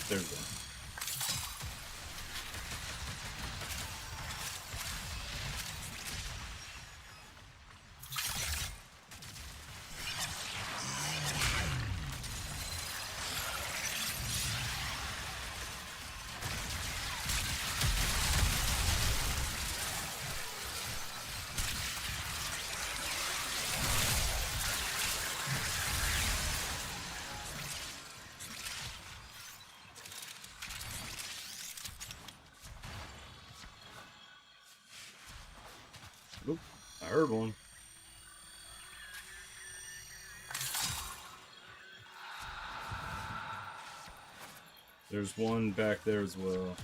Speaker 1: There's one. I heard one. There's one back there as well.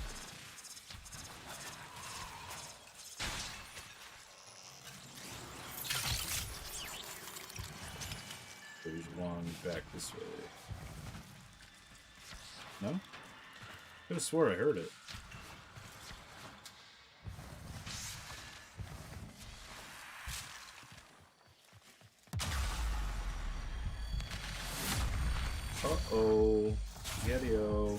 Speaker 1: There's one back this way. No? I could have swore I heard it. Uh-oh. Spaghetti-o.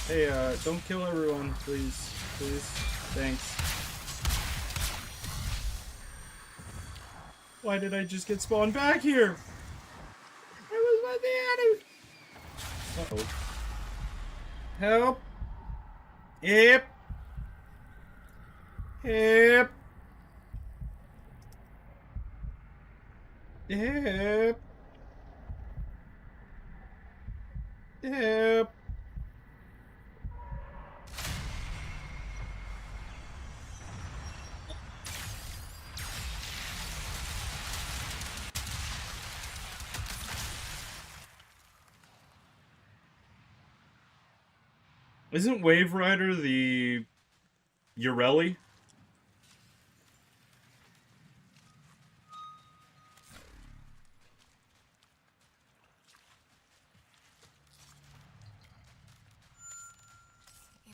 Speaker 1: Hey, don't kill everyone, please. Please. Thanks. Why did I just get spawned back here? I was by the enemy. Uh-oh. Help. Yep. Yep. Yep. Yep. Isn't Wave Rider the Urelli?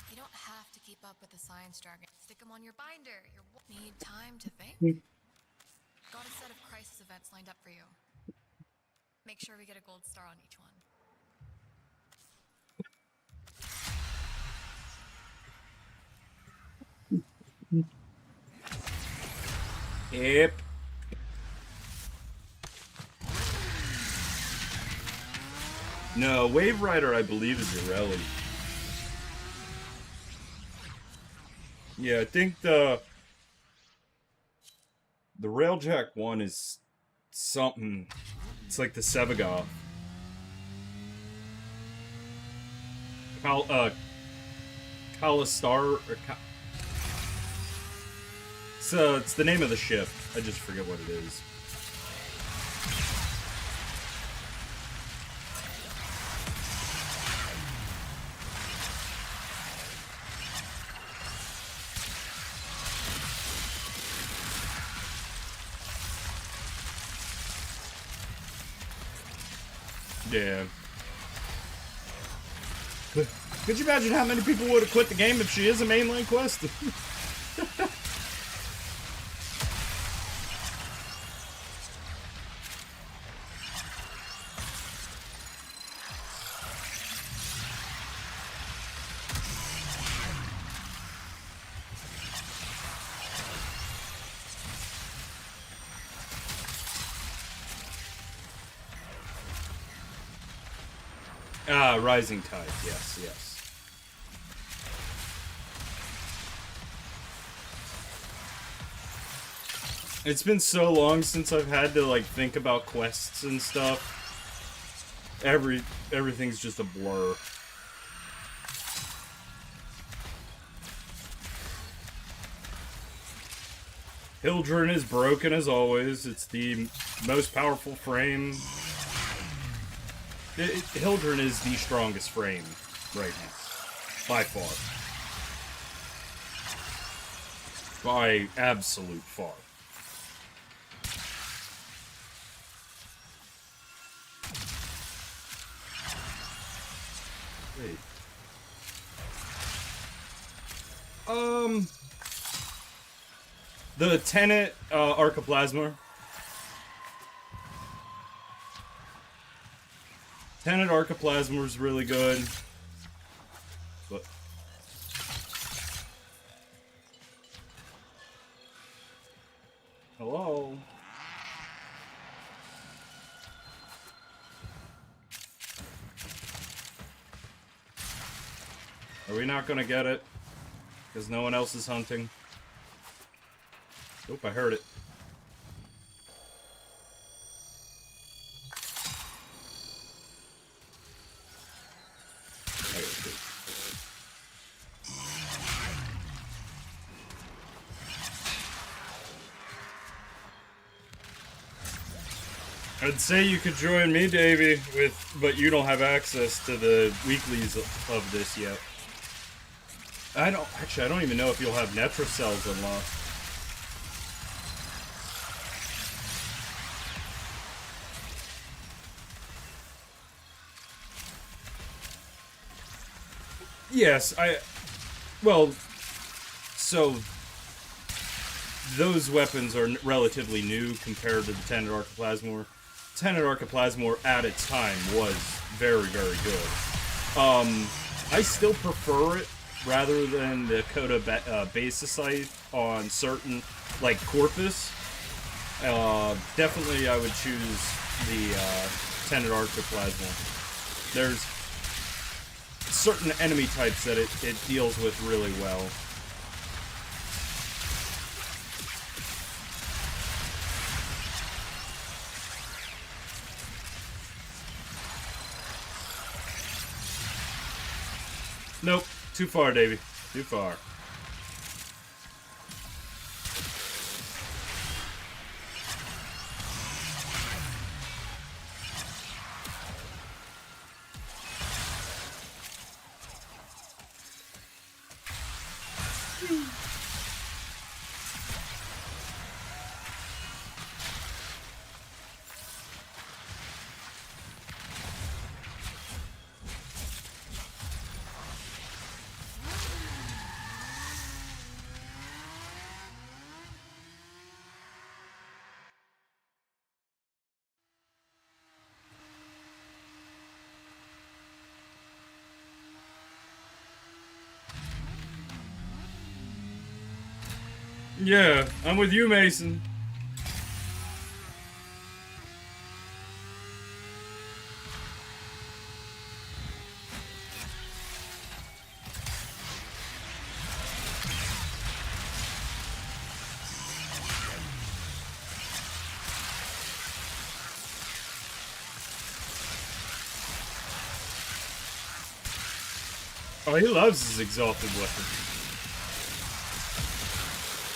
Speaker 6: You don't have to keep up with the science jargon. Stick them on your binder. You need time to think. Got a set of crisis events lined up for you. Make sure we get a gold star on each one.
Speaker 1: Yep. No, Wave Rider, I believe, is Urelli. Yeah, I think the Railjack one is something. It's like the Sevagoth. Kalistar or it's the name of the ship. I just forget what it is. Yeah. Could you imagine how many people would have quit the game if she is a mainline quest? Ah, Rising Tide, yes, yes. It's been so long since I've had to, like, think about quests and stuff. Everything's just a blur. Hildren is broken as always. It's the most powerful frame. Hildren is the strongest frame right now. By far. By absolute far. Wait. The Tenet Archiplasma. Tenet Archiplasma is really good. But hello. Are we not gonna get it? Because no one else is hunting. Oop, I heard it. I'd say you could join me, Davey, but you don't have access to the weeklies of this yet. I don't even know if you'll have Netra cells unlocked. Yes, well, so those weapons are relatively new compared to the Tenet Archiplasmor. Tenet Archiplasmor at its time was very, very good. I still prefer it rather than the Coda Basis Scythe on certain, like Corpus. Definitely I would choose the Tenet Archiplasmor. There's certain enemy types that it deals with really well. Nope, too far, Davey. Too far. Yeah, I'm with you, Mason. Oh, he loves his exalted weapon.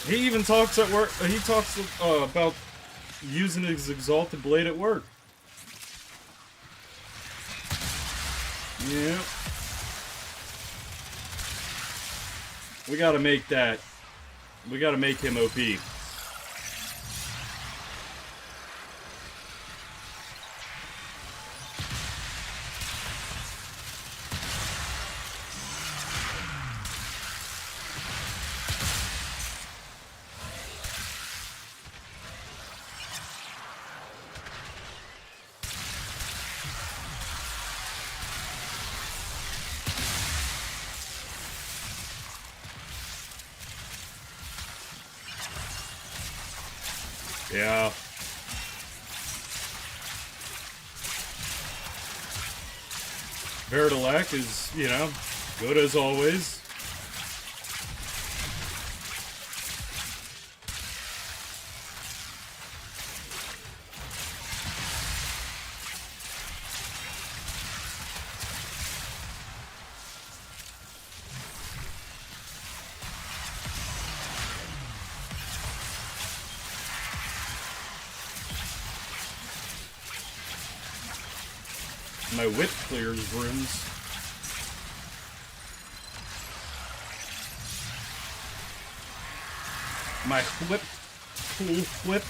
Speaker 1: He even talks at work. He talks about using his exalted blade at work. Yeah. We gotta make that. We gotta make him OP. Yeah. Veridalak is, you know, good as always. My whip clears rooms. My whip, cool whip.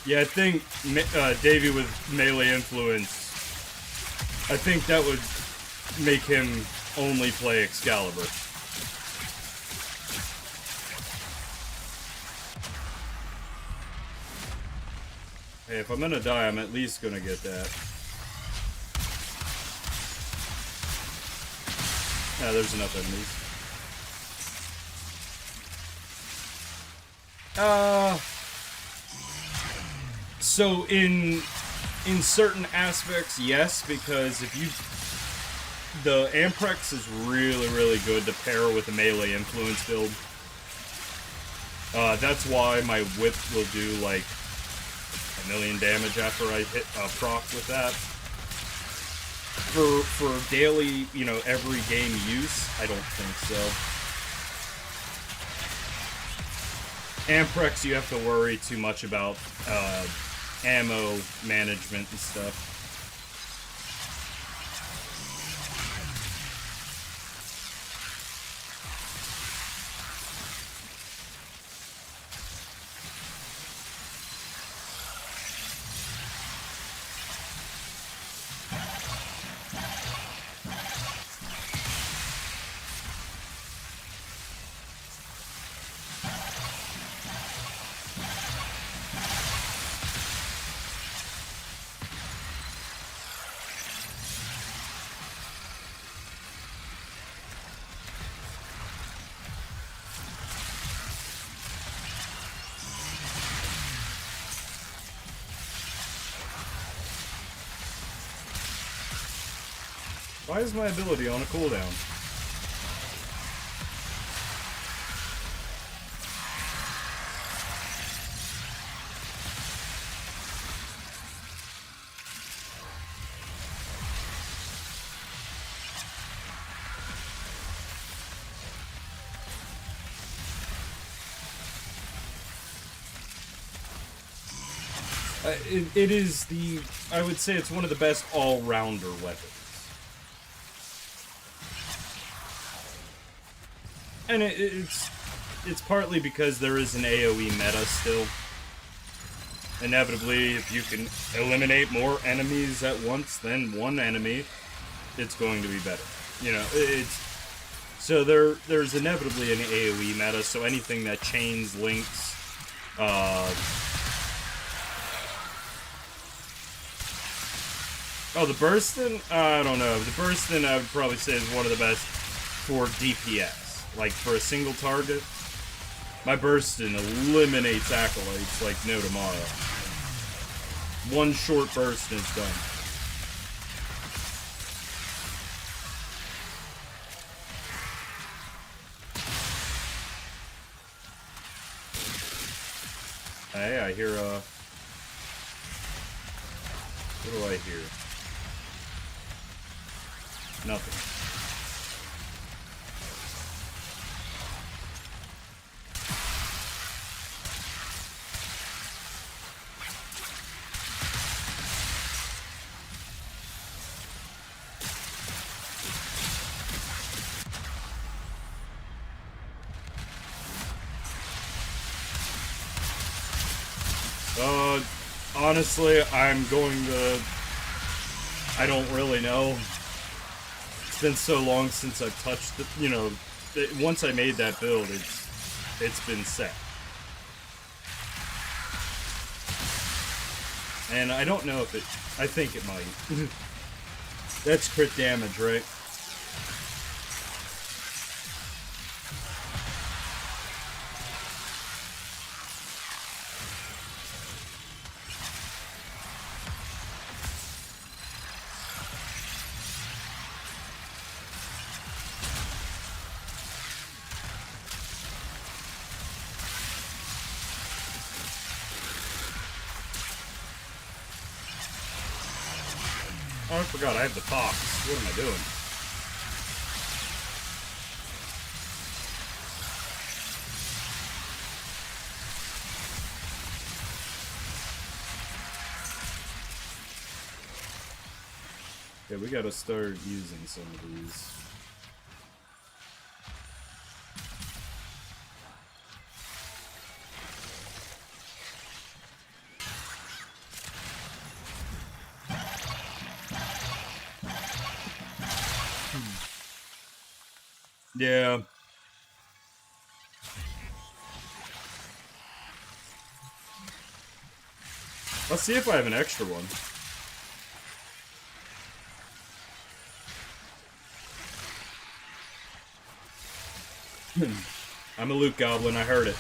Speaker 1: Yeah, I think Davey with melee influence, I think that would make him only play Excalibur. Hey, if I'm gonna die, I'm at least gonna get that. Yeah, there's enough enemies. So in certain aspects, yes, because if you... The Amprex is really, really good to pair with a melee influence build. That's why my whip will do, like, million damage after I hit proc with that. For daily, you know, every game use, I don't think so. Amprex, you have to worry too much about ammo management and stuff. Why is my ability on a cooldown? It is the... I would say it's one of the best all-rounder weapons. And it's partly because there is an AoE meta still. Inevitably, if you can eliminate more enemies at once than one enemy, it's going to be better. You know, so there's inevitably an AoE meta, so anything that chains links, oh, the Burstin? I don't know. The Burstin, I would probably say, is one of the best for DPS. Like, for a single target, my Burstin eliminates Acolytes like no tomorrow. One short burst and it's done. Hey, I hear, what do I hear? Nothing. Honestly, I'm going to... I don't really know. It's been so long since I've touched it, you know, once I made that build, it's been set. And I don't know if it... I think it might. That's crit damage, right? Oh, I forgot, I have the fox. What am I doing? Yeah, we gotta start using some of these. Yeah. Let's see if I have an extra one. I'm a loot goblin, I heard it.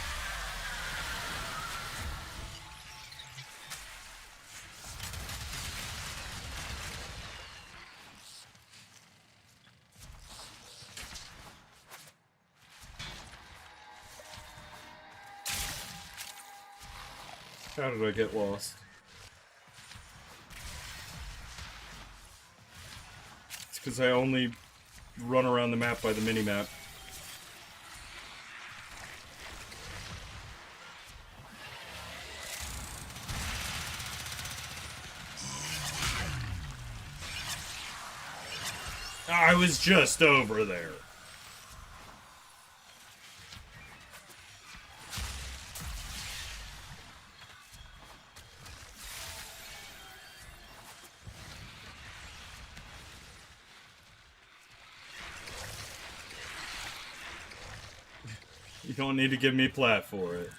Speaker 1: How did I get lost? because I only run around the map by the mini-map. I was just over there. You don't need to give me plat for it.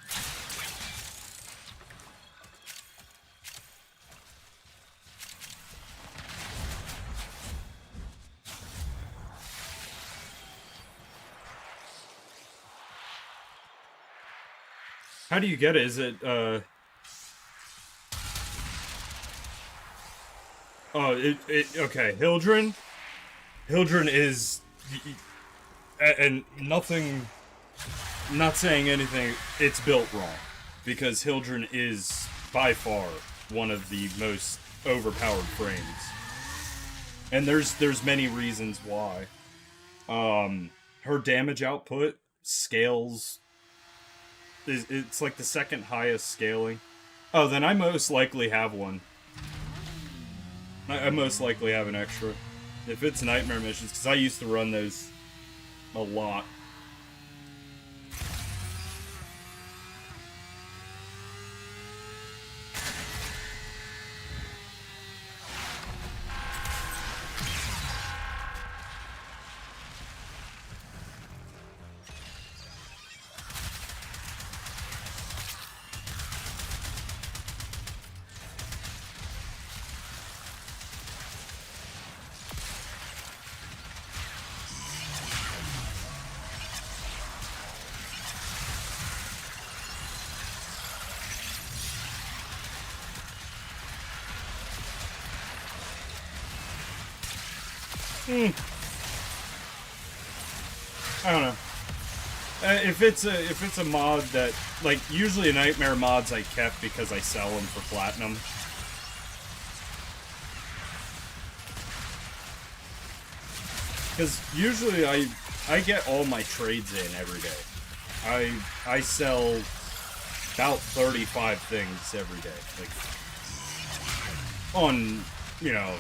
Speaker 1: How do you get it? Is it, Oh, okay, Hildren? Hildren is... And nothing... Not saying anything, it's built wrong. Because Hildren is, by far, one of the most overpowered frames. And there's many reasons why. Her damage output scales... It's like the second highest scaling. Oh, then I most likely have one. I most likely have an extra. If it's nightmare missions, because I used to run those a lot. I don't know. If it's a mod that, like, usually nightmare mods I kept because I sell them for platinum. Because usually I get all my trades in every day. I sell about 35 things every day. Like, on, you know,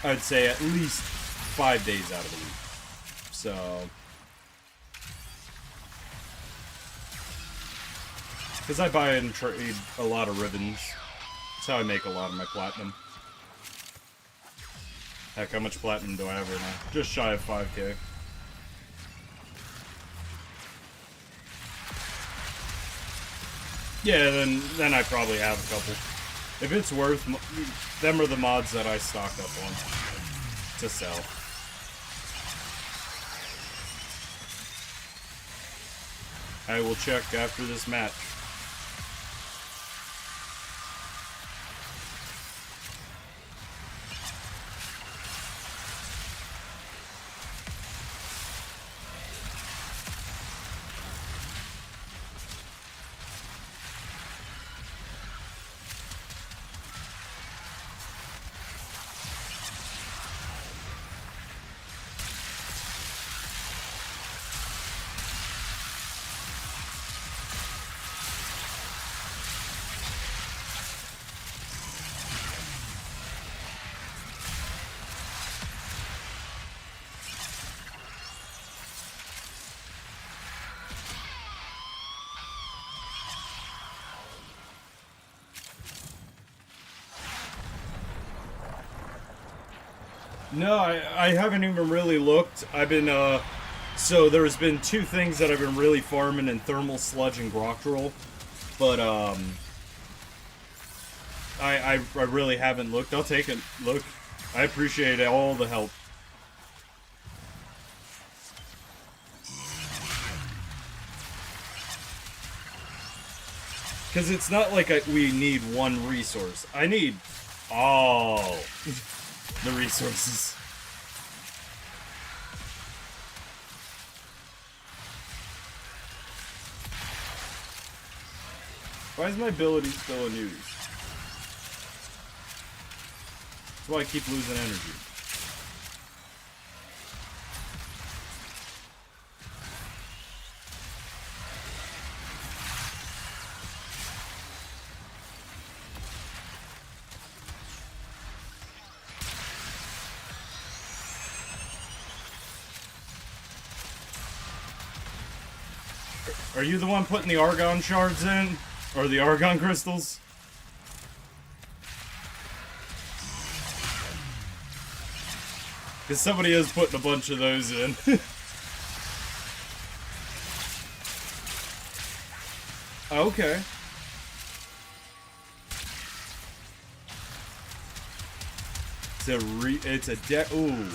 Speaker 1: I'd say at least 5 days out of the week. So, because I buy and trade a lot of ribbons. That's how I make a lot of my platinum. Heck, how much platinum do I have right now? Just shy of 5k. Yeah, then I probably have a couple. If it's worth, them are the mods that I stock up on to sell. I will check after this match. No, I haven't even really looked. I've been, so there's been two things that I've been really farming in Thermal Sludge and Groktrol, but, I really haven't looked. I'll take a look. I appreciate all the help. Because it's not like we need one resource. I need all the resources. Why is my ability still in use? That's why I keep losing energy. Are you the one putting the argon shards in? Or the argon crystals? Because somebody is putting a bunch of those in. Okay. It's a ooh.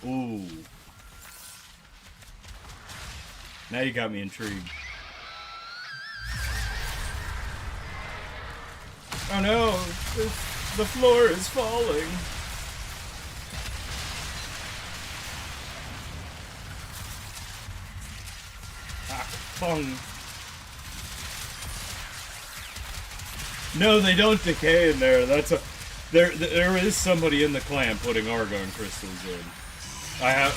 Speaker 1: Ooh. Now you got me intrigued. Oh no, the floor is falling. Ah, pong. No, they don't decay in there. That's a there is somebody in the clan putting argon crystals in.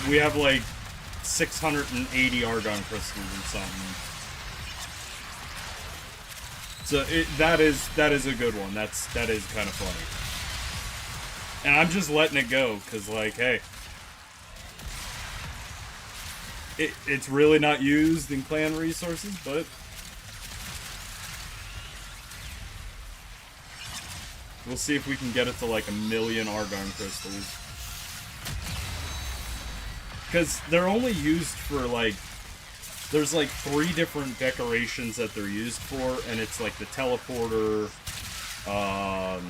Speaker 1: We have like 680 argon crystals or something. So that is a good one. That is kind of funny. And I'm just letting it go because, like, hey, it's really not used in clan resources, but we'll see if we can get it to like 1,000,000 argon crystals. Because they're only used for, like, there's, like, 3 different decorations that they're used for, and it's, like, the teleporter, I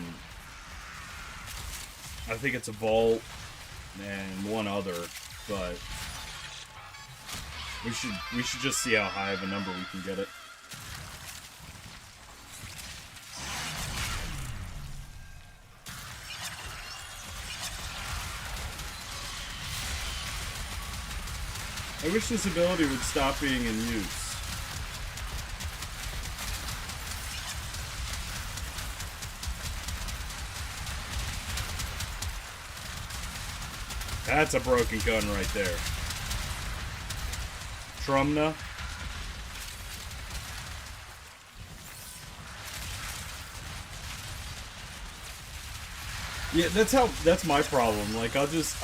Speaker 1: think it's a vault, and one other, but we should just see how high of a number we can get it. I wish this ability would stop being in use. That's a broken gun right there. Trumna. Yeah, that's my problem. Like, I'll use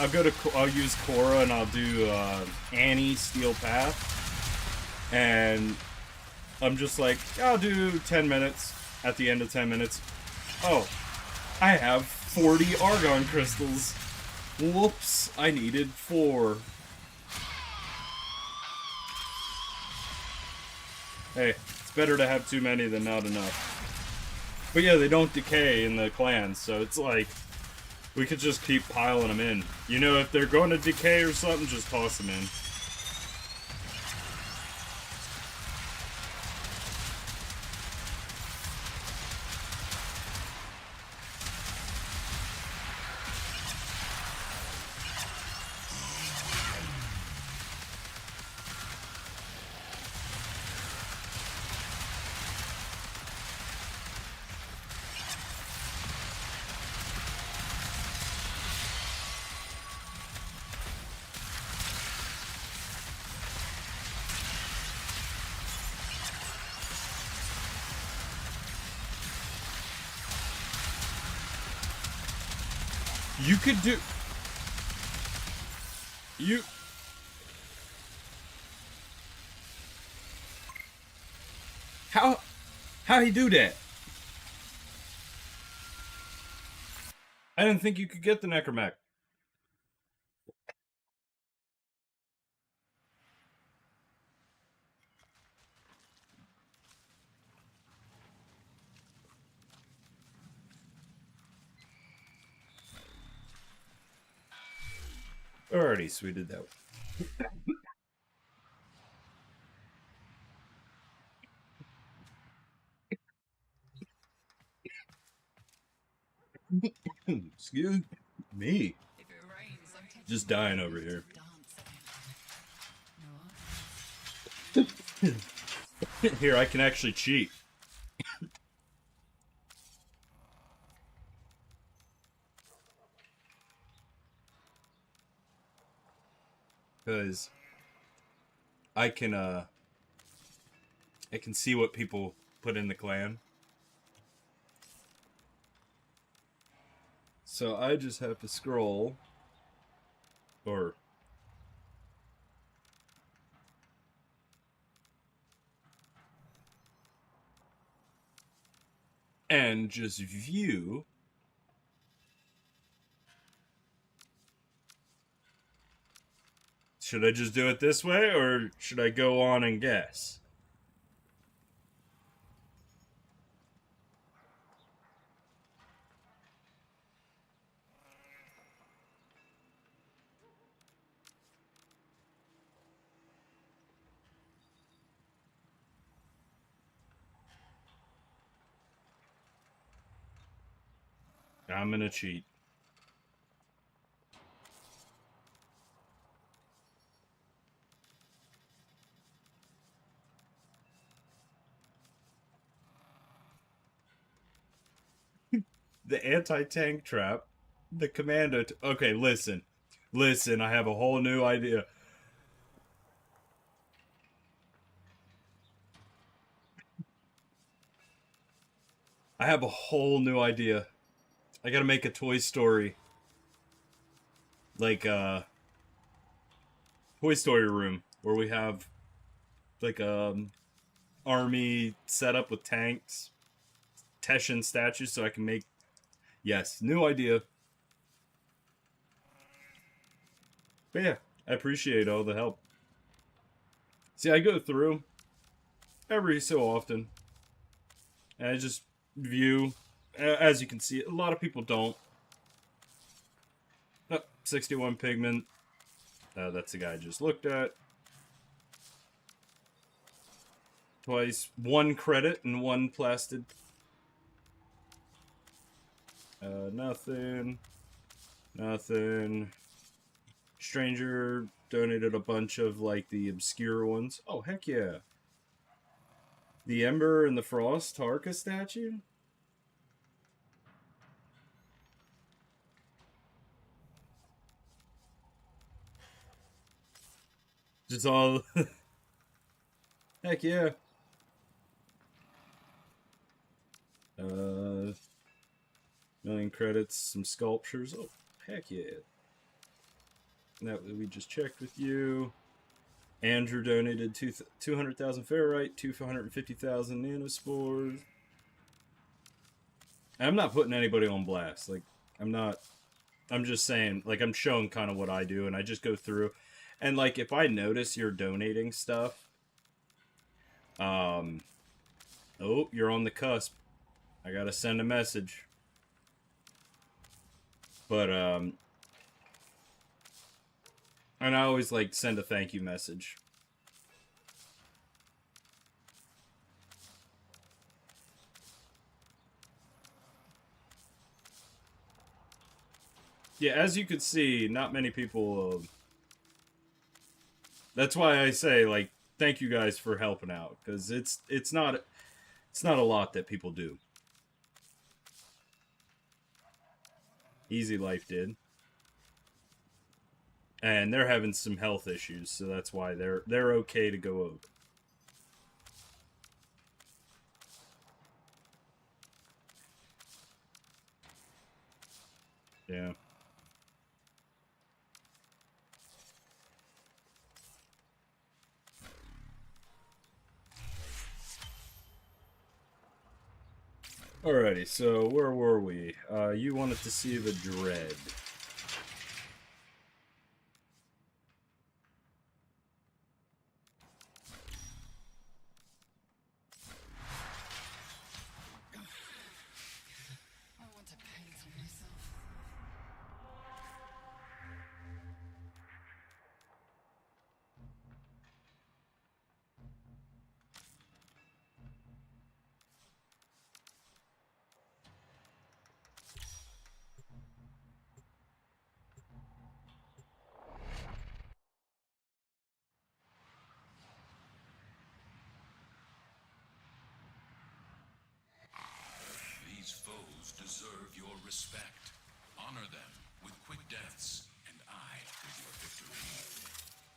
Speaker 1: Cora and I'll do Annie Steel Path, and I'm just like, I'll do 10 minutes. At the end of 10 minutes, oh, I have 40 argon crystals. Whoops, I needed 4. Hey, it's better to have too many than not enough. But yeah, they don't decay in the clans, so it's like, we could just keep piling them in. You know, if they're going to decay or something, just toss them in. You could do... You... How he do that? I didn't think you could get the Necromech. Alrighty, so we did that. Excuse me. Just dying over here. Here, I can actually cheat. because I can see what people put in the clan. So I just have to scroll, or and just view. Should I just do it this way, or should I go on and guess? I'm gonna cheat. The anti-tank trap, the commando. Okay, listen, listen. I have a whole new idea. I have a whole new idea. I gotta make a Toy Story, like Toy Story room where we have like army setup with tanks, Teshin statues, so I can make. Yes, new idea. But yeah, I appreciate all the help. See, I go through every so often, and I just view. As you can see, a lot of people don't. Oh, 61 pigment. That's the guy I just looked at. Twice. 1 credit and 1 plastic. Nothing. Nothing. Stranger donated a bunch of, like, the obscure ones. Oh, heck yeah. The Ember and the Frost Tarka statue? Just all... Heck yeah. Million credits, some sculptures. Oh, heck yeah. That we just checked with you. Andrew donated 200,000 ferrite, 250,000 nanospores. I'm not putting anybody on blast. Like, I'm not. I'm just saying, like, I'm showing kind of what I do, and I just go through. And, like, if I notice you're donating stuff, oh, you're on the cusp. I gotta send a message. But, and I always, like, send a thank you message. Yeah, as you can see, not many people, that's why I say, like, thank you guys for helping out, because it's not a lot that people do. Easy Life did. And they're having some health issues, so that's why they're okay to go over. Yeah. Alrighty, so where were we? You wanted to see the Dread.
Speaker 5: I want to paint on myself.
Speaker 2: These foes deserve your respect. Honor them with quick deaths, and I with your victory.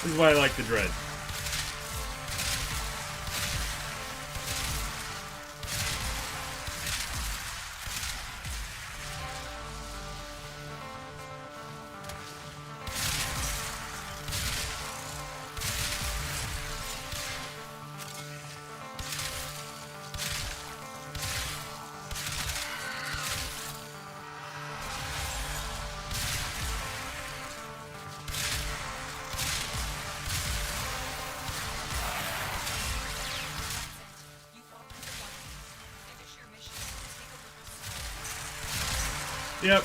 Speaker 1: This is why I like the dread. Yep.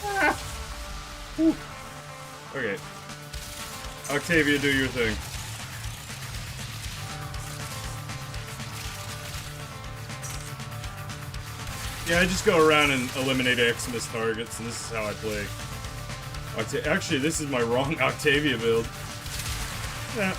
Speaker 1: Ah. Whew. Okay. Octavia, do your thing. Yeah, I just go around and eliminate Xmas targets, and this is how I play. Actually, this is my wrong Octavia build. Yeah.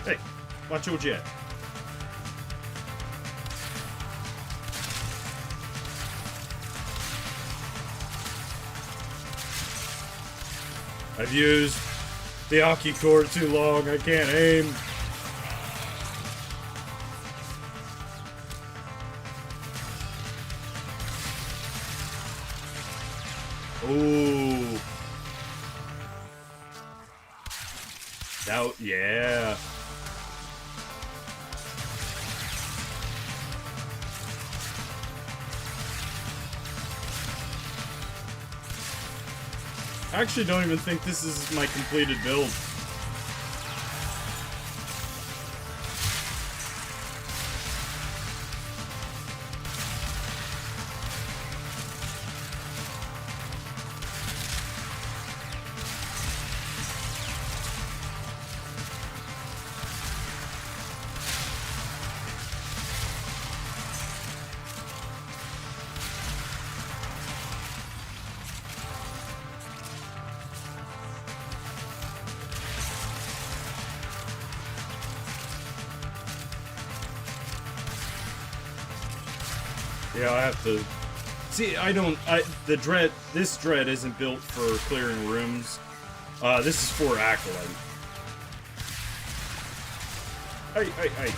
Speaker 1: Hey, watch your jet. I've used the Aki cord too long, I can't aim. Ooh. That, yeah. I actually don't even think this is my completed build. Yeah, I have to... See, this dread isn't built for clearing rooms. This is for Acolyte. Hey.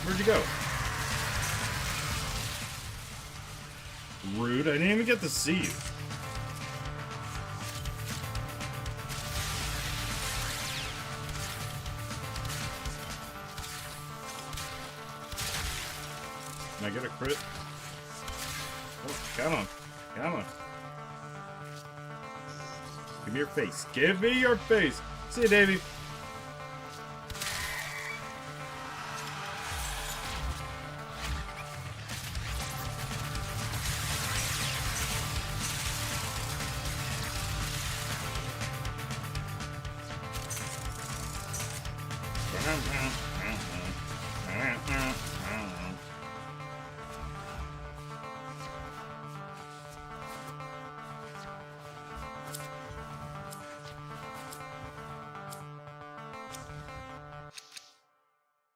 Speaker 1: Where'd you go? Rude, I didn't even get to see you. Can I get a crit? Oh, come on. Come on. Give me your face. Give me your face. See you, Davey.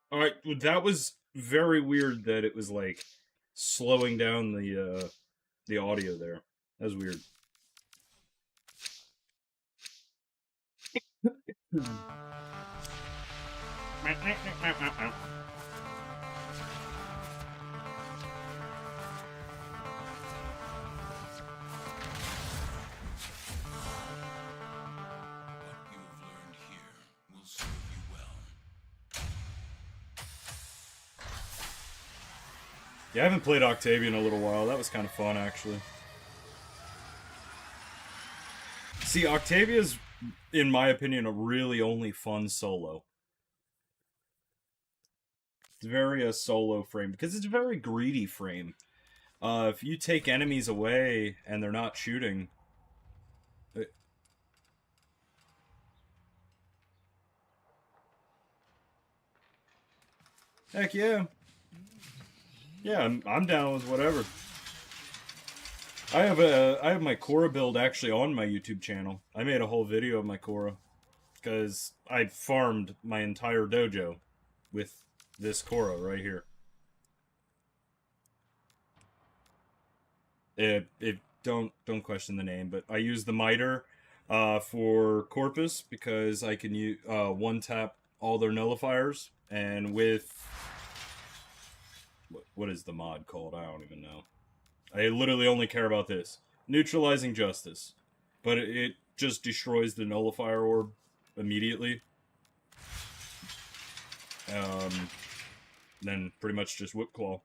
Speaker 1: Alright, that was very weird that it was like slowing down the audio there. That was weird.
Speaker 2: What you have learned here will serve you well.
Speaker 1: Yeah, I haven't played Octavia in a little while. That was kind of fun, actually. See, Octavia's, in my opinion, a really only fun solo. It's very a solo frame, because it's a very greedy frame. If you take enemies away and they're not shooting... Heck yeah. Yeah, I'm down with whatever. I have my Korra build actually on my YouTube channel. I made a whole video of my Korra. Because I farmed my entire dojo with this Korra right here. Don't question the name, but I use the miter for Corpus because I can use one tap all their nullifiers, and with what is the mod called? I don't even know. I literally only care about this. Neutralizing Justice. But it just destroys the nullifier orb immediately. Then pretty much just Whip Claw.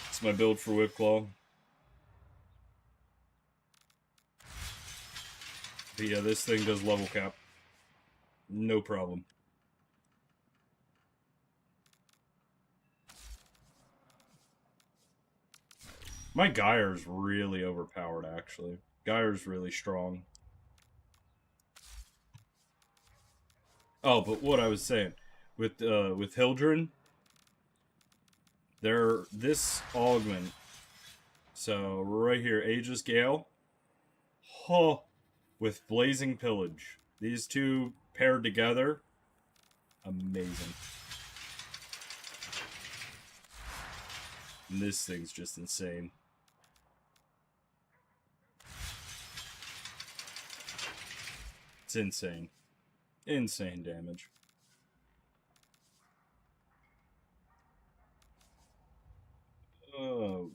Speaker 1: It's my build for Whip Claw. But yeah, this thing does level cap. No problem. My Geyer's really overpowered, actually. Geyer's really strong. Oh, but what I was saying, with Hildren, this augment. So right here, Aegis Gale, with Blazing Pillage. These two paired together, amazing. And this thing's just insane. It's insane. Insane damage. Oh.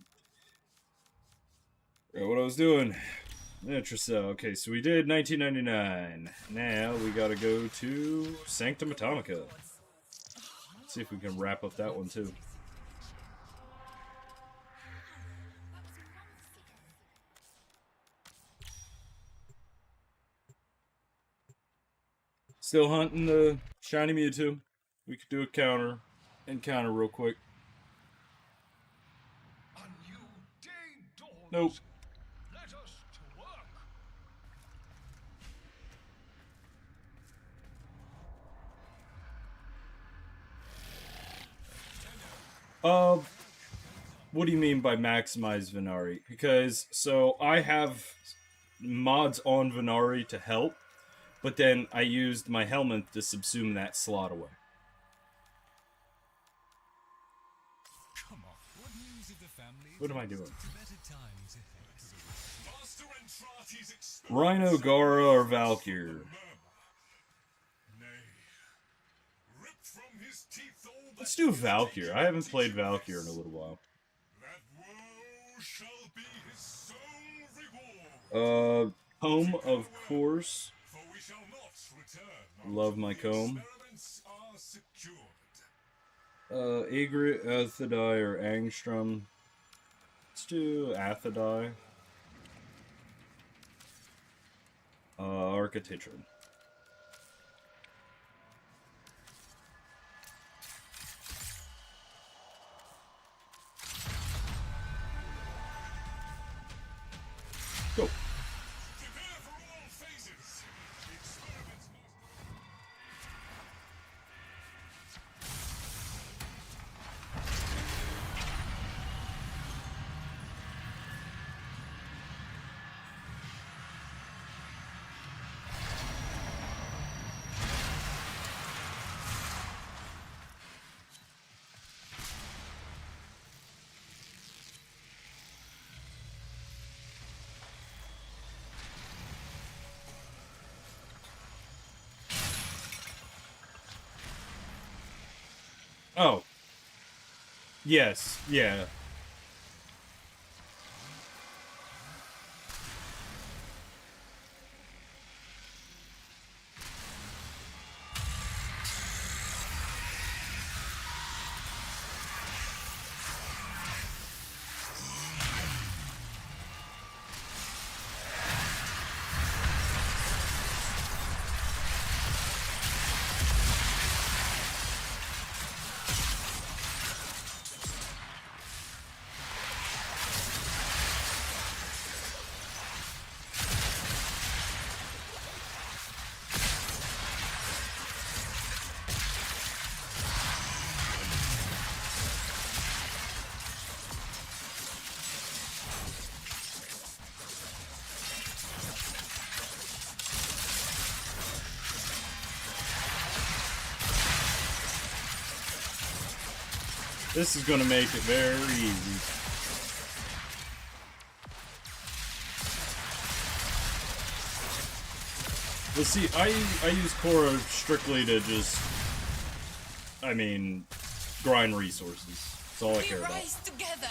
Speaker 1: Forgot what I was doing. Interesting. Okay, so we did 1999. Now we gotta go to Sanctum Atomica. Let's see if we can wrap up that one too. Still hunting the shiny Mewtwo. We could do a counter real quick.
Speaker 2: A new day dawns.
Speaker 1: Nope.
Speaker 2: Let us to work.
Speaker 1: What do you mean by maximize Venari? Because, so, I have mods on Venari to help, but then I used my helmet to subsume that slot away.
Speaker 7: Come on. What news of the family?
Speaker 1: What am I doing?
Speaker 7: Better times ahead.
Speaker 2: Master Entrati's experiment
Speaker 1: Rhino, Gara, or Valkyr?
Speaker 2: Nay. Rip from his teeth all that
Speaker 1: Let's do Valkyr. I haven't played Valkyr in a little while.
Speaker 2: that woe shall be his sole reward.
Speaker 1: Comb, of course.
Speaker 2: For we shall not return.
Speaker 1: Love my comb.
Speaker 2: Experiments are secured.
Speaker 1: Egret, Athadai, or Angstrom. Let's do Athadai. Architecture. Go.
Speaker 2: Prepare for all phases. The experiments
Speaker 1: Oh. Yes, yeah. This is gonna make it very easy. Let's see, I use Korra strictly to just, I mean, grind resources. That's all I care about.
Speaker 6: Together.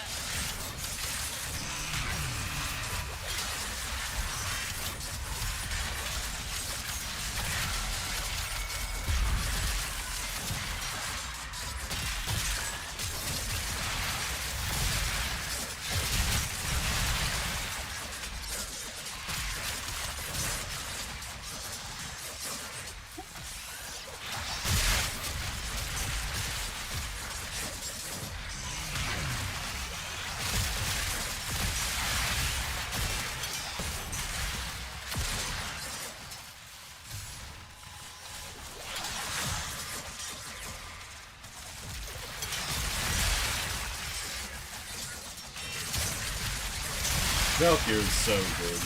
Speaker 1: Valkyrie is so good.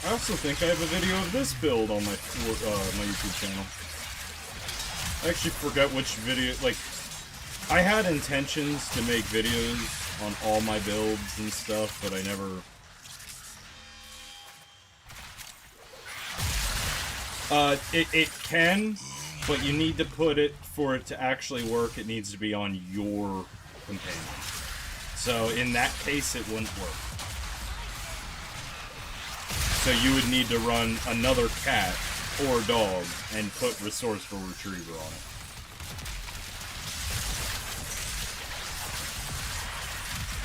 Speaker 1: I also think I have a video of this build on my my YouTube channel. I actually forgot which video. Like, I had intentions to make videos on all my builds and stuff, but I never. It can, but you need to put it, for it to actually work, it needs to be on your companion. So in that case, it wouldn't work. So you would need to run another cat or dog and put Resourceful Retriever on it.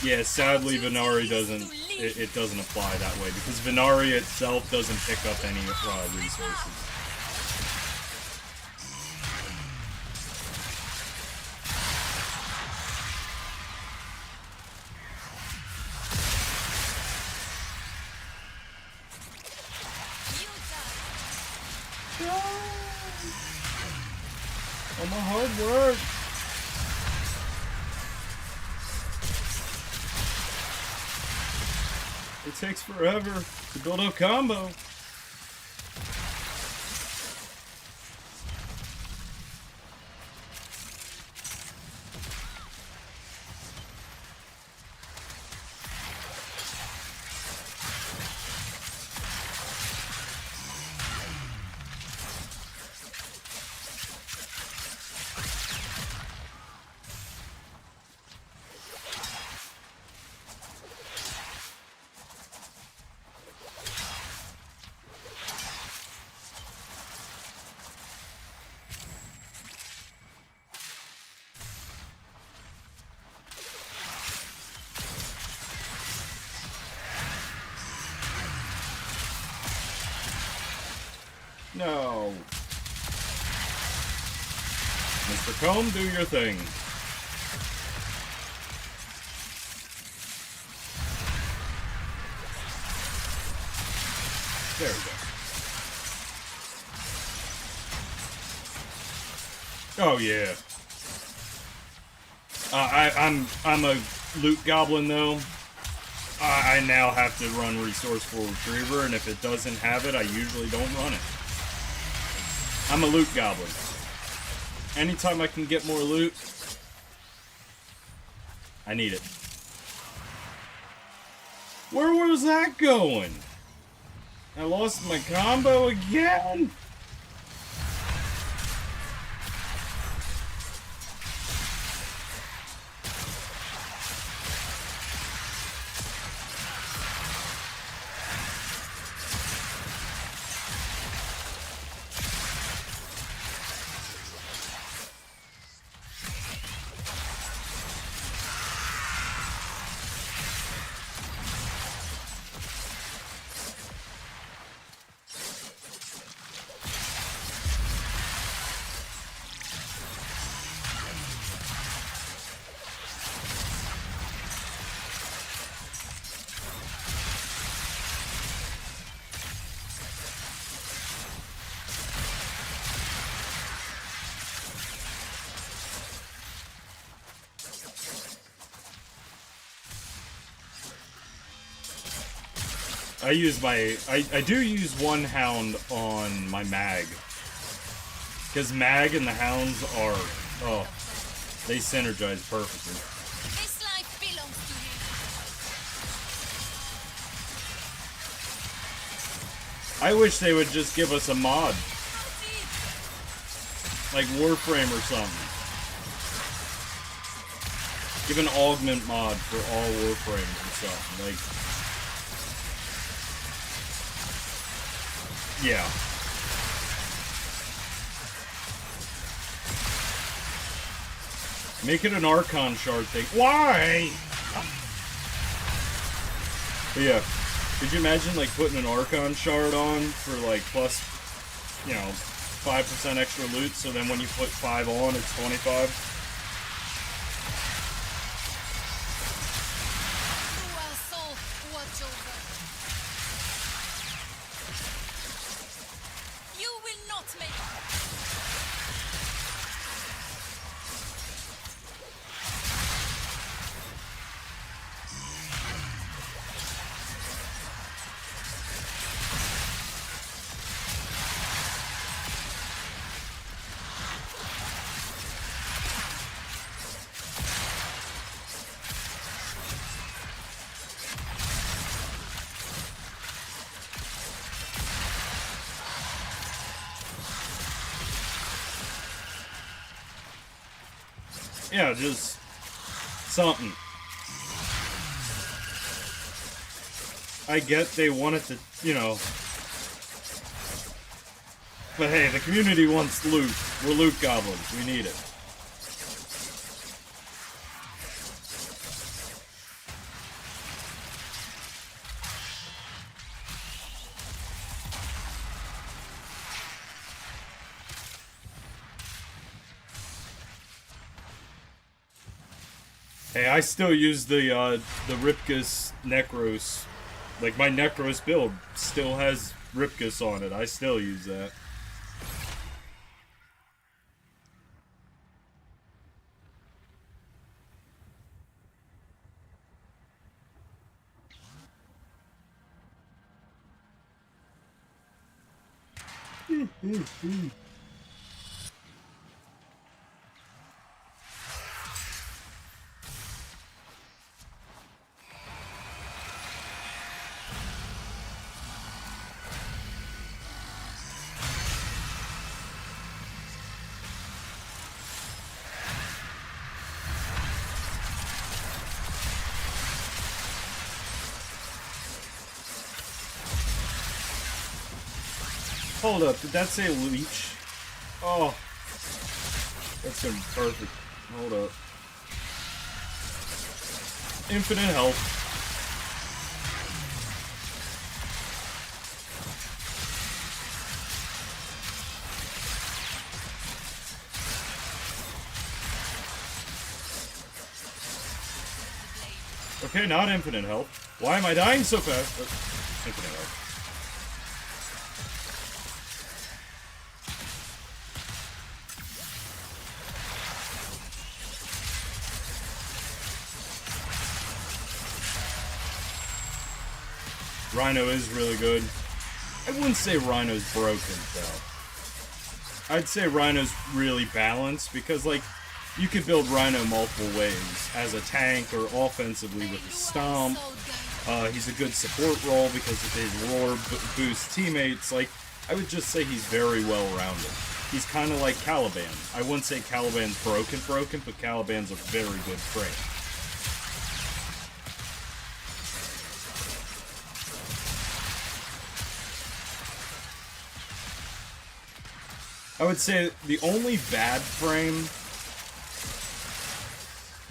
Speaker 1: Yeah, sadly Venari doesn't, it doesn't apply that way, because Venari itself doesn't pick up any resources. All my hard work. It takes forever to build a combo. No. Mr. Comb, do your thing. There we go. Oh yeah. I'm a loot goblin though. I now have to run Resourceful Retriever, and if it doesn't have it, I usually don't run it. I'm a loot goblin. Anytime I can get more loot, I need it. Where was that going? I lost my combo again? I do use one hound on my mag. Because mag and the hounds are, oh, they synergize perfectly.
Speaker 6: This life belongs to him.
Speaker 1: I wish they would just give us a mod. Like Warframe or something. Give an augment mod for all Warframes or something. Like, yeah. Make it an Archon shard thing. Why? But yeah. Could you imagine, like, putting an Archon shard on for, like, plus, you know, 5% extra loot, so then when you put 5 on, it's 25? Yeah, just something. I get they want it to, you know. But hey, the community wants loot. We're loot goblins. We need it. Hey, I still use the Ripkus Necros. Like, my Necros build still has Ripkus on it. I still use that. Hold up, did that say leech? Oh, that's gonna be perfect. Hold up. Infinite health. Okay, not infinite health. Why am I dying so fast? Infinite health. Rhino is really good. I wouldn't say Rhino's broken, though. I'd say Rhino's really balanced, because, like, you could build Rhino multiple ways. As a tank, or offensively with a stomp. He's a good support role because his roar boosts teammates. Like, I would just say he's very well-rounded. He's kind of like Caliban. I wouldn't say Caliban's broken, but Caliban's a very good frame. I would say the only bad frame...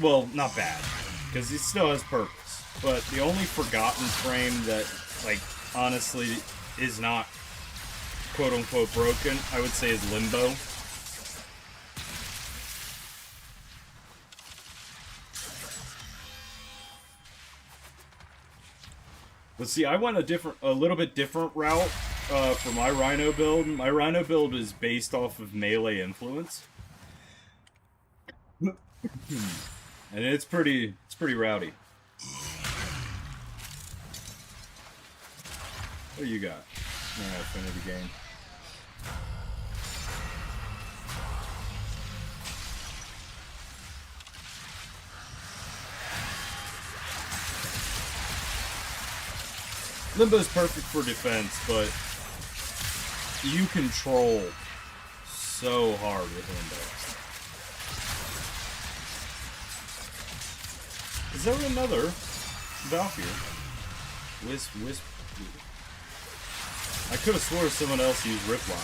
Speaker 1: Well, not bad, because he still has purpose. But the only forgotten frame that, like, honestly is not quote-unquote broken, I would say is Limbo. But see, I went a little bit different route for my Rhino build. My Rhino build is based off of melee influence. And it's pretty rowdy. What do you got? Affinity game. Limbo's perfect for defense, but you control so hard with Limbo. Is there another Valkyrie? Wisp. I could have sworn someone else used Ripline.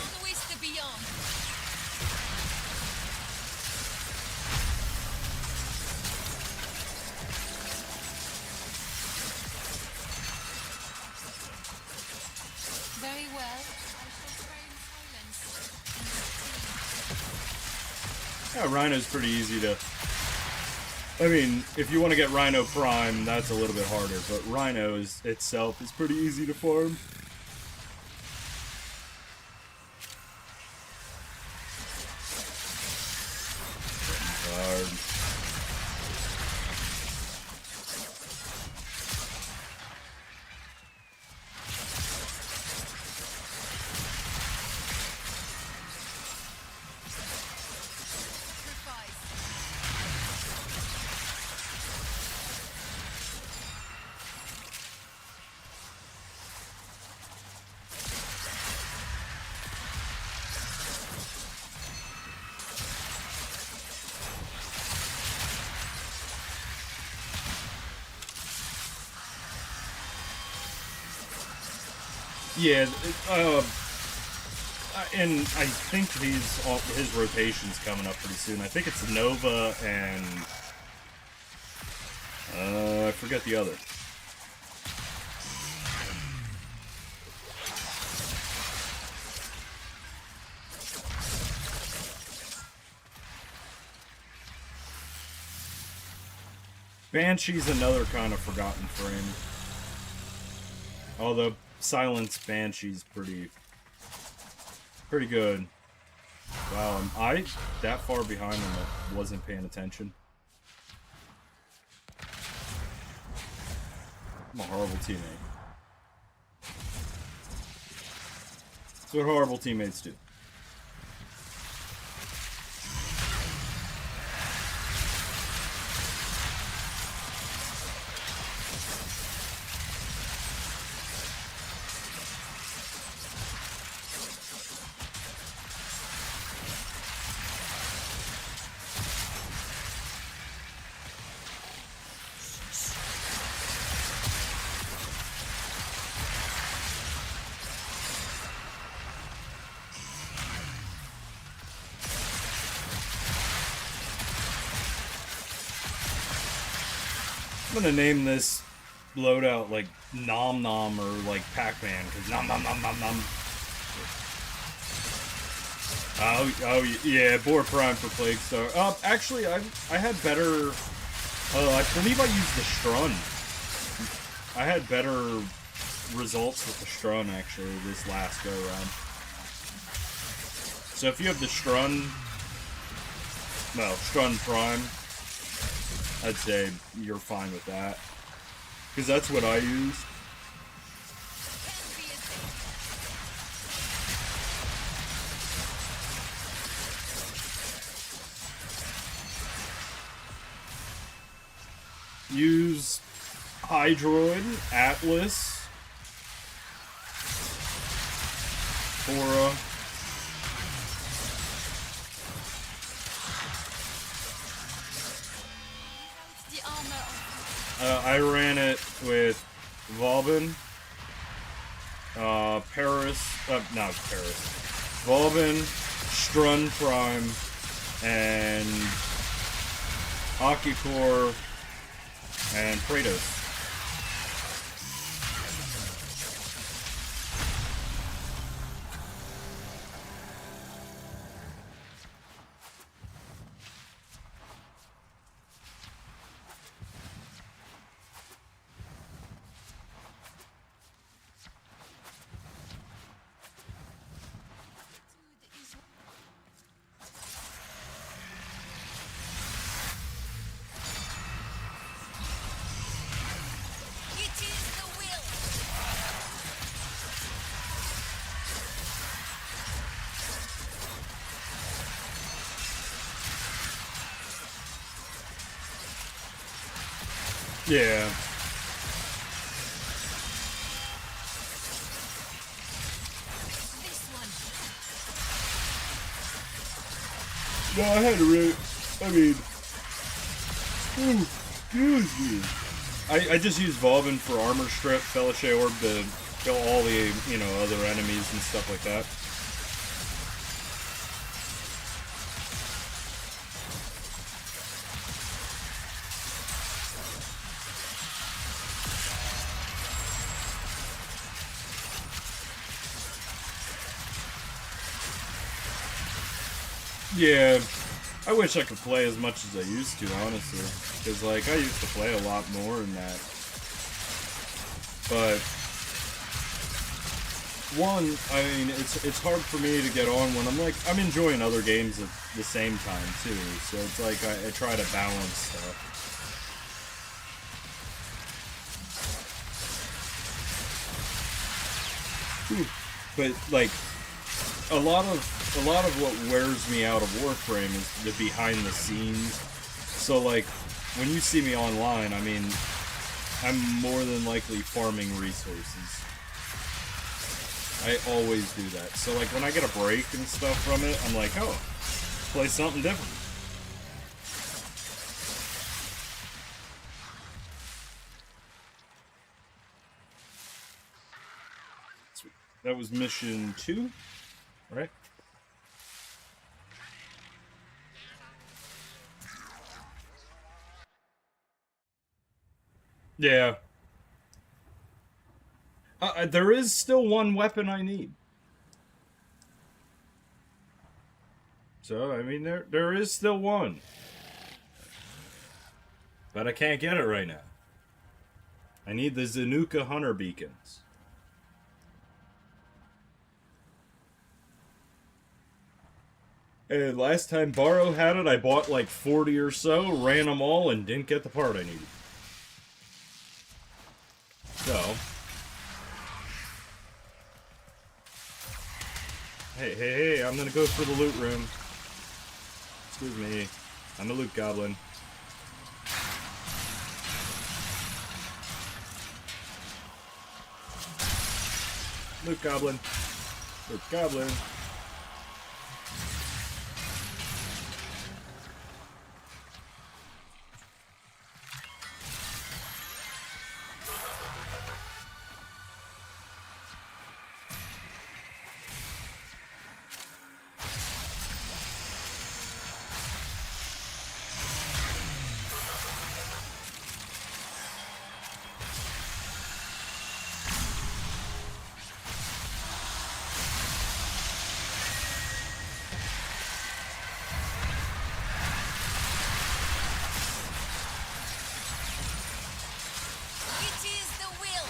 Speaker 6: Very well. I shall pray in silence.
Speaker 1: Yeah, Rhino's pretty easy to... I mean, if you want to get Rhino Prime, that's a little bit harder, but Rhino itself is pretty easy to farm. Hard. Yeah, and I think his rotation's coming up pretty soon. I think it's Nova and I forget the other. Banshee's another kind of forgotten frame. Although Silence Banshee's pretty good. Wow, am I that far behind him that wasn't paying attention? I'm a horrible teammate. That's what horrible teammates do. I'm gonna name this loadout like Nom Nom or like Pac-Man, because Nom Nom Nom Nom Nom. Oh yeah, Boar Prime for Plague Star. Actually, I had better. I believe I used the Strun. I had better results with the Strun actually this last go around. So if you have the Strun, well, Strun Prime, I'd say you're fine with that. Because that's what I use. Hydroid, Atlas, Tora.
Speaker 6: The armor.
Speaker 1: I ran it with Valbin, Paris, not Paris, Valbin, Strun Prime, and Akikor, and Kratos.
Speaker 6: It is the will.
Speaker 1: Yeah.
Speaker 6: This one.
Speaker 1: No, I had to really. I mean. Excuse me. I just used Valbin for Armor Strip, Fellowship Orb to kill all the, other enemies and stuff like that. Yeah, I wish I could play as much as I used to, honestly. Because, like, I used to play a lot more than that. But, one, I mean, it's hard for me to get on when I'm enjoying other games at the same time, too. So it's like, I try to balance stuff. But, like, a lot of what wears me out of Warframe is the behind the scenes. So like when you see me online, I mean I'm more than likely farming resources. I always do that. So like when I get a break and stuff from it, I'm like, oh, play something different. Sweet. That was mission 2, right? Yeah. There is still one weapon I need. So, I mean, there is still one. But I can't get it right now. I need the Zanuka Hunter Beacons. And last time Barrow had it, I bought like 40 or so, ran them all, and didn't get the part I needed. So... Hey, I'm gonna go for the loot room. Excuse me. I'm a loot goblin. Loot goblin. Loot goblin.
Speaker 6: It is the will.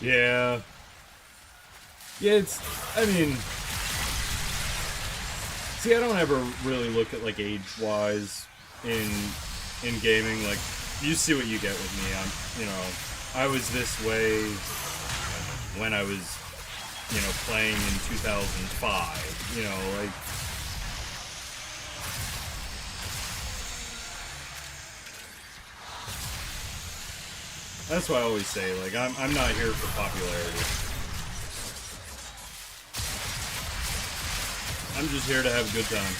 Speaker 1: Yeah. Yeah, it's... I mean... See, I don't ever really look at, like, age-wise in gaming. Like, you see what you get with me. I was this way when I was, playing in 2005. Like. That's why I always say, like, I'm not here for popularity. I'm just here to have a good time.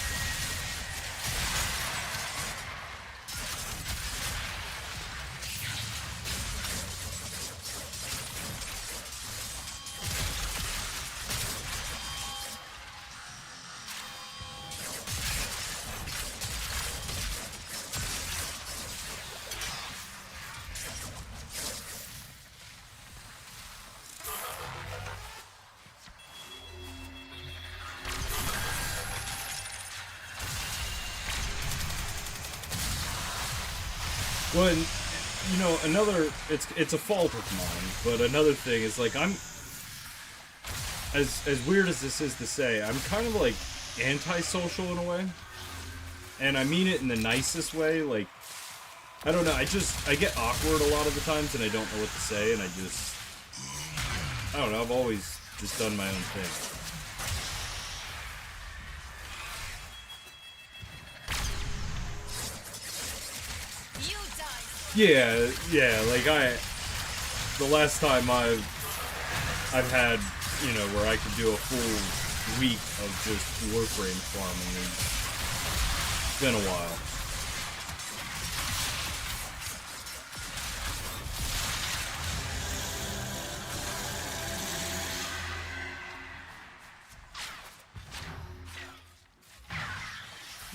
Speaker 1: Well, and, it's a fault of mine, but another thing is, like, I'm, as weird as this is to say, I'm kind of, like, antisocial in a way, and I mean it in the nicest way. Like, I don't know, I get awkward a lot of the times, and I don't know what to say, and I don't know, I've always just done my own thing. Yeah, like the last time I've had, where I could do a full week of just Warframe farming, it's been a while.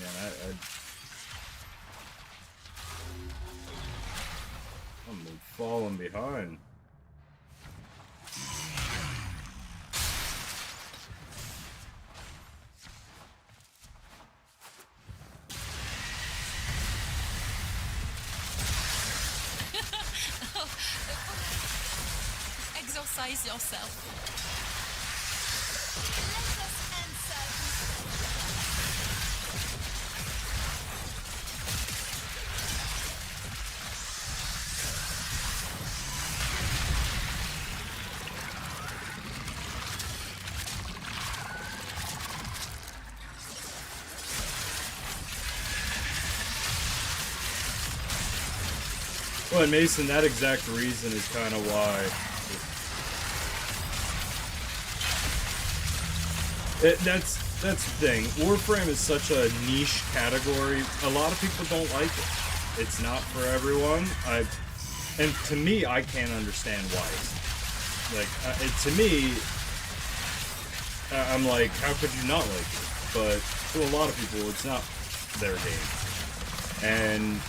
Speaker 1: Yeah, I'm falling behind.
Speaker 6: Exercise yourself.
Speaker 1: Well, and Mason, that exact reason is kind of why. That's the thing. Warframe is such a niche category. A lot of people don't like it. It's not for everyone. And to me, I can't understand why. Like, to me, I'm like, how could you not like it? But to a lot of people, it's not their game. And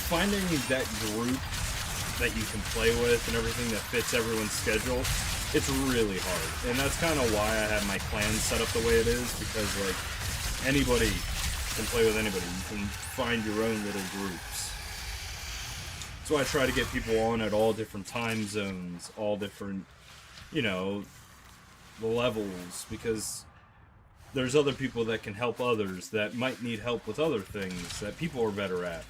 Speaker 1: finding that group that you can play with and everything that fits everyone's schedule, it's really hard. And that's kind of why I have my clan set up the way it is, because, like, anybody can play with anybody. You can find your own little groups. That's why I try to get people on at all different time zones, all different, levels, because there's other people that can help others that might need help with other things that people are better at.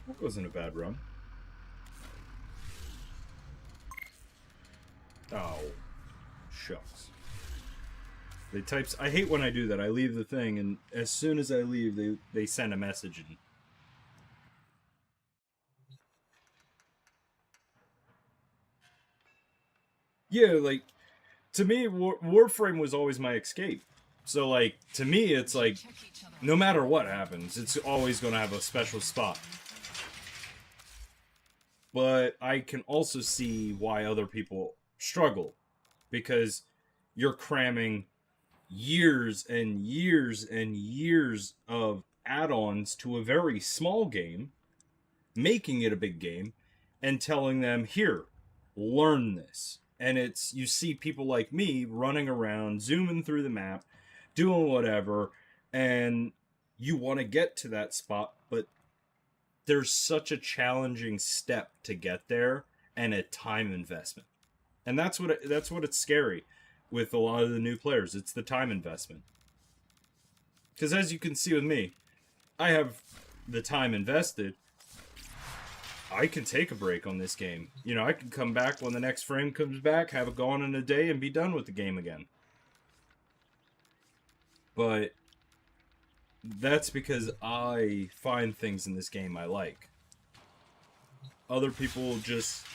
Speaker 1: That wasn't a bad run. Oh, shucks. I hate when I do that. I leave the thing, and as soon as I leave, they send a message in. Yeah, like, to me, Warframe was always my escape. So, like, to me, it's like, no matter what happens, it's always going to have a special spot. But I can also see why other people struggle, because you're cramming years and years and years of add-ons to a very small game, making it a big game, and telling them, here, learn this. And you see people like me running around, zooming through the map, doing whatever, and you want to get to that spot, but there's such a challenging step to get there and a time investment. And that's what it's scary with a lot of the new players. It's the time investment. Because as you can see with me, I have the time invested. I can take a break on this game. You know, I can come back when the next frame comes back, have it gone in a day, and be done with the game again. But that's because I find things in this game I like. Other people just,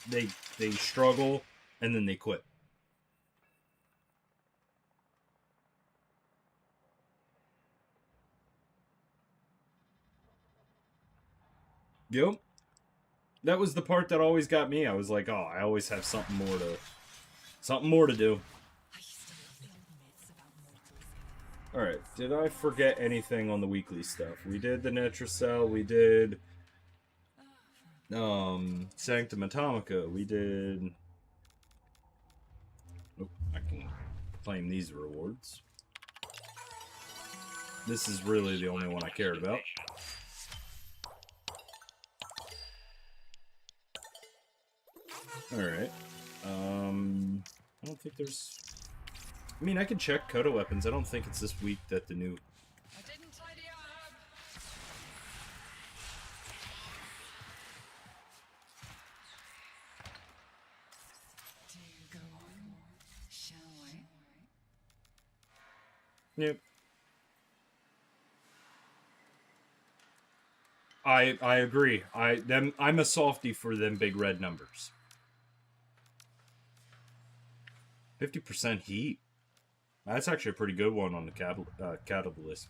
Speaker 1: they struggle, and then they quit. Yep. That was the part that always got me. I was like, oh, I always have something more to do. Alright, did I forget anything on the weekly stuff? We did the Netracell, we did Sanctum Atomica, we did... Oh, I can claim these rewards. This is really the only one I cared about. Alright. I don't think there's... I mean, I can check Coda weapons. I don't think it's this week that the new...
Speaker 4: I didn't tidy up.
Speaker 5: Do you go on, shall we?
Speaker 1: Yep. I agree. I'm a softie for them big red numbers. 50% heat. That's actually a pretty good one on the catalyst.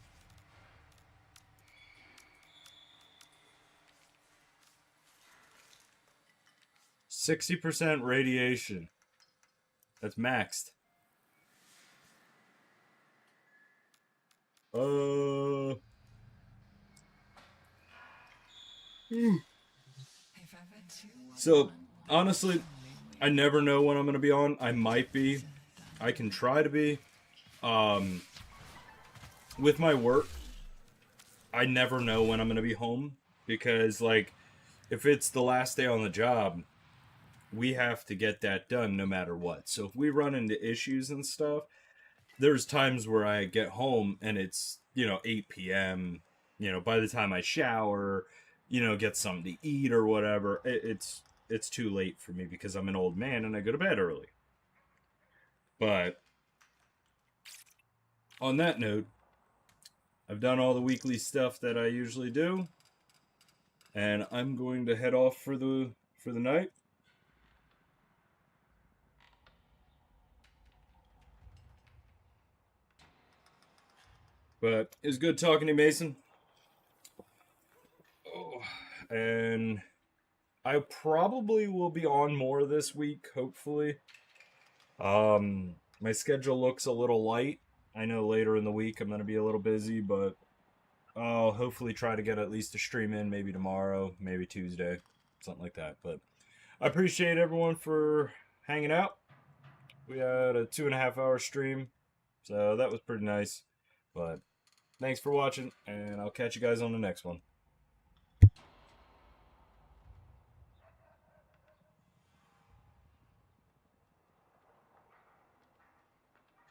Speaker 1: %60 radiation. That's maxed. So, honestly, I never know when I'm going to be on. I might be. I can try to be. With my work, I never know when I'm going to be home. Because, like, if it's the last day on the job, we have to get that done no matter what. So if we run into issues and stuff, there's times where I get home and it's, 8 p.m., by the time I shower, get something to eat or whatever, it's too late for me because I'm an old man and I go to bed early. But on that note, I've done all the weekly stuff that I usually do, and I'm going to head off for the night. But it was good talking to you, Mason. Oh, and I probably will be on more this week, hopefully. My schedule looks a little light. I know later in the week I'm going to be a little busy, but I'll hopefully try to get at least a stream in, maybe tomorrow, maybe Tuesday, something like that. But I appreciate everyone for hanging out. We had a 2.5-hour stream, so that was pretty nice. But thanks for watching, and I'll catch you guys on the next one.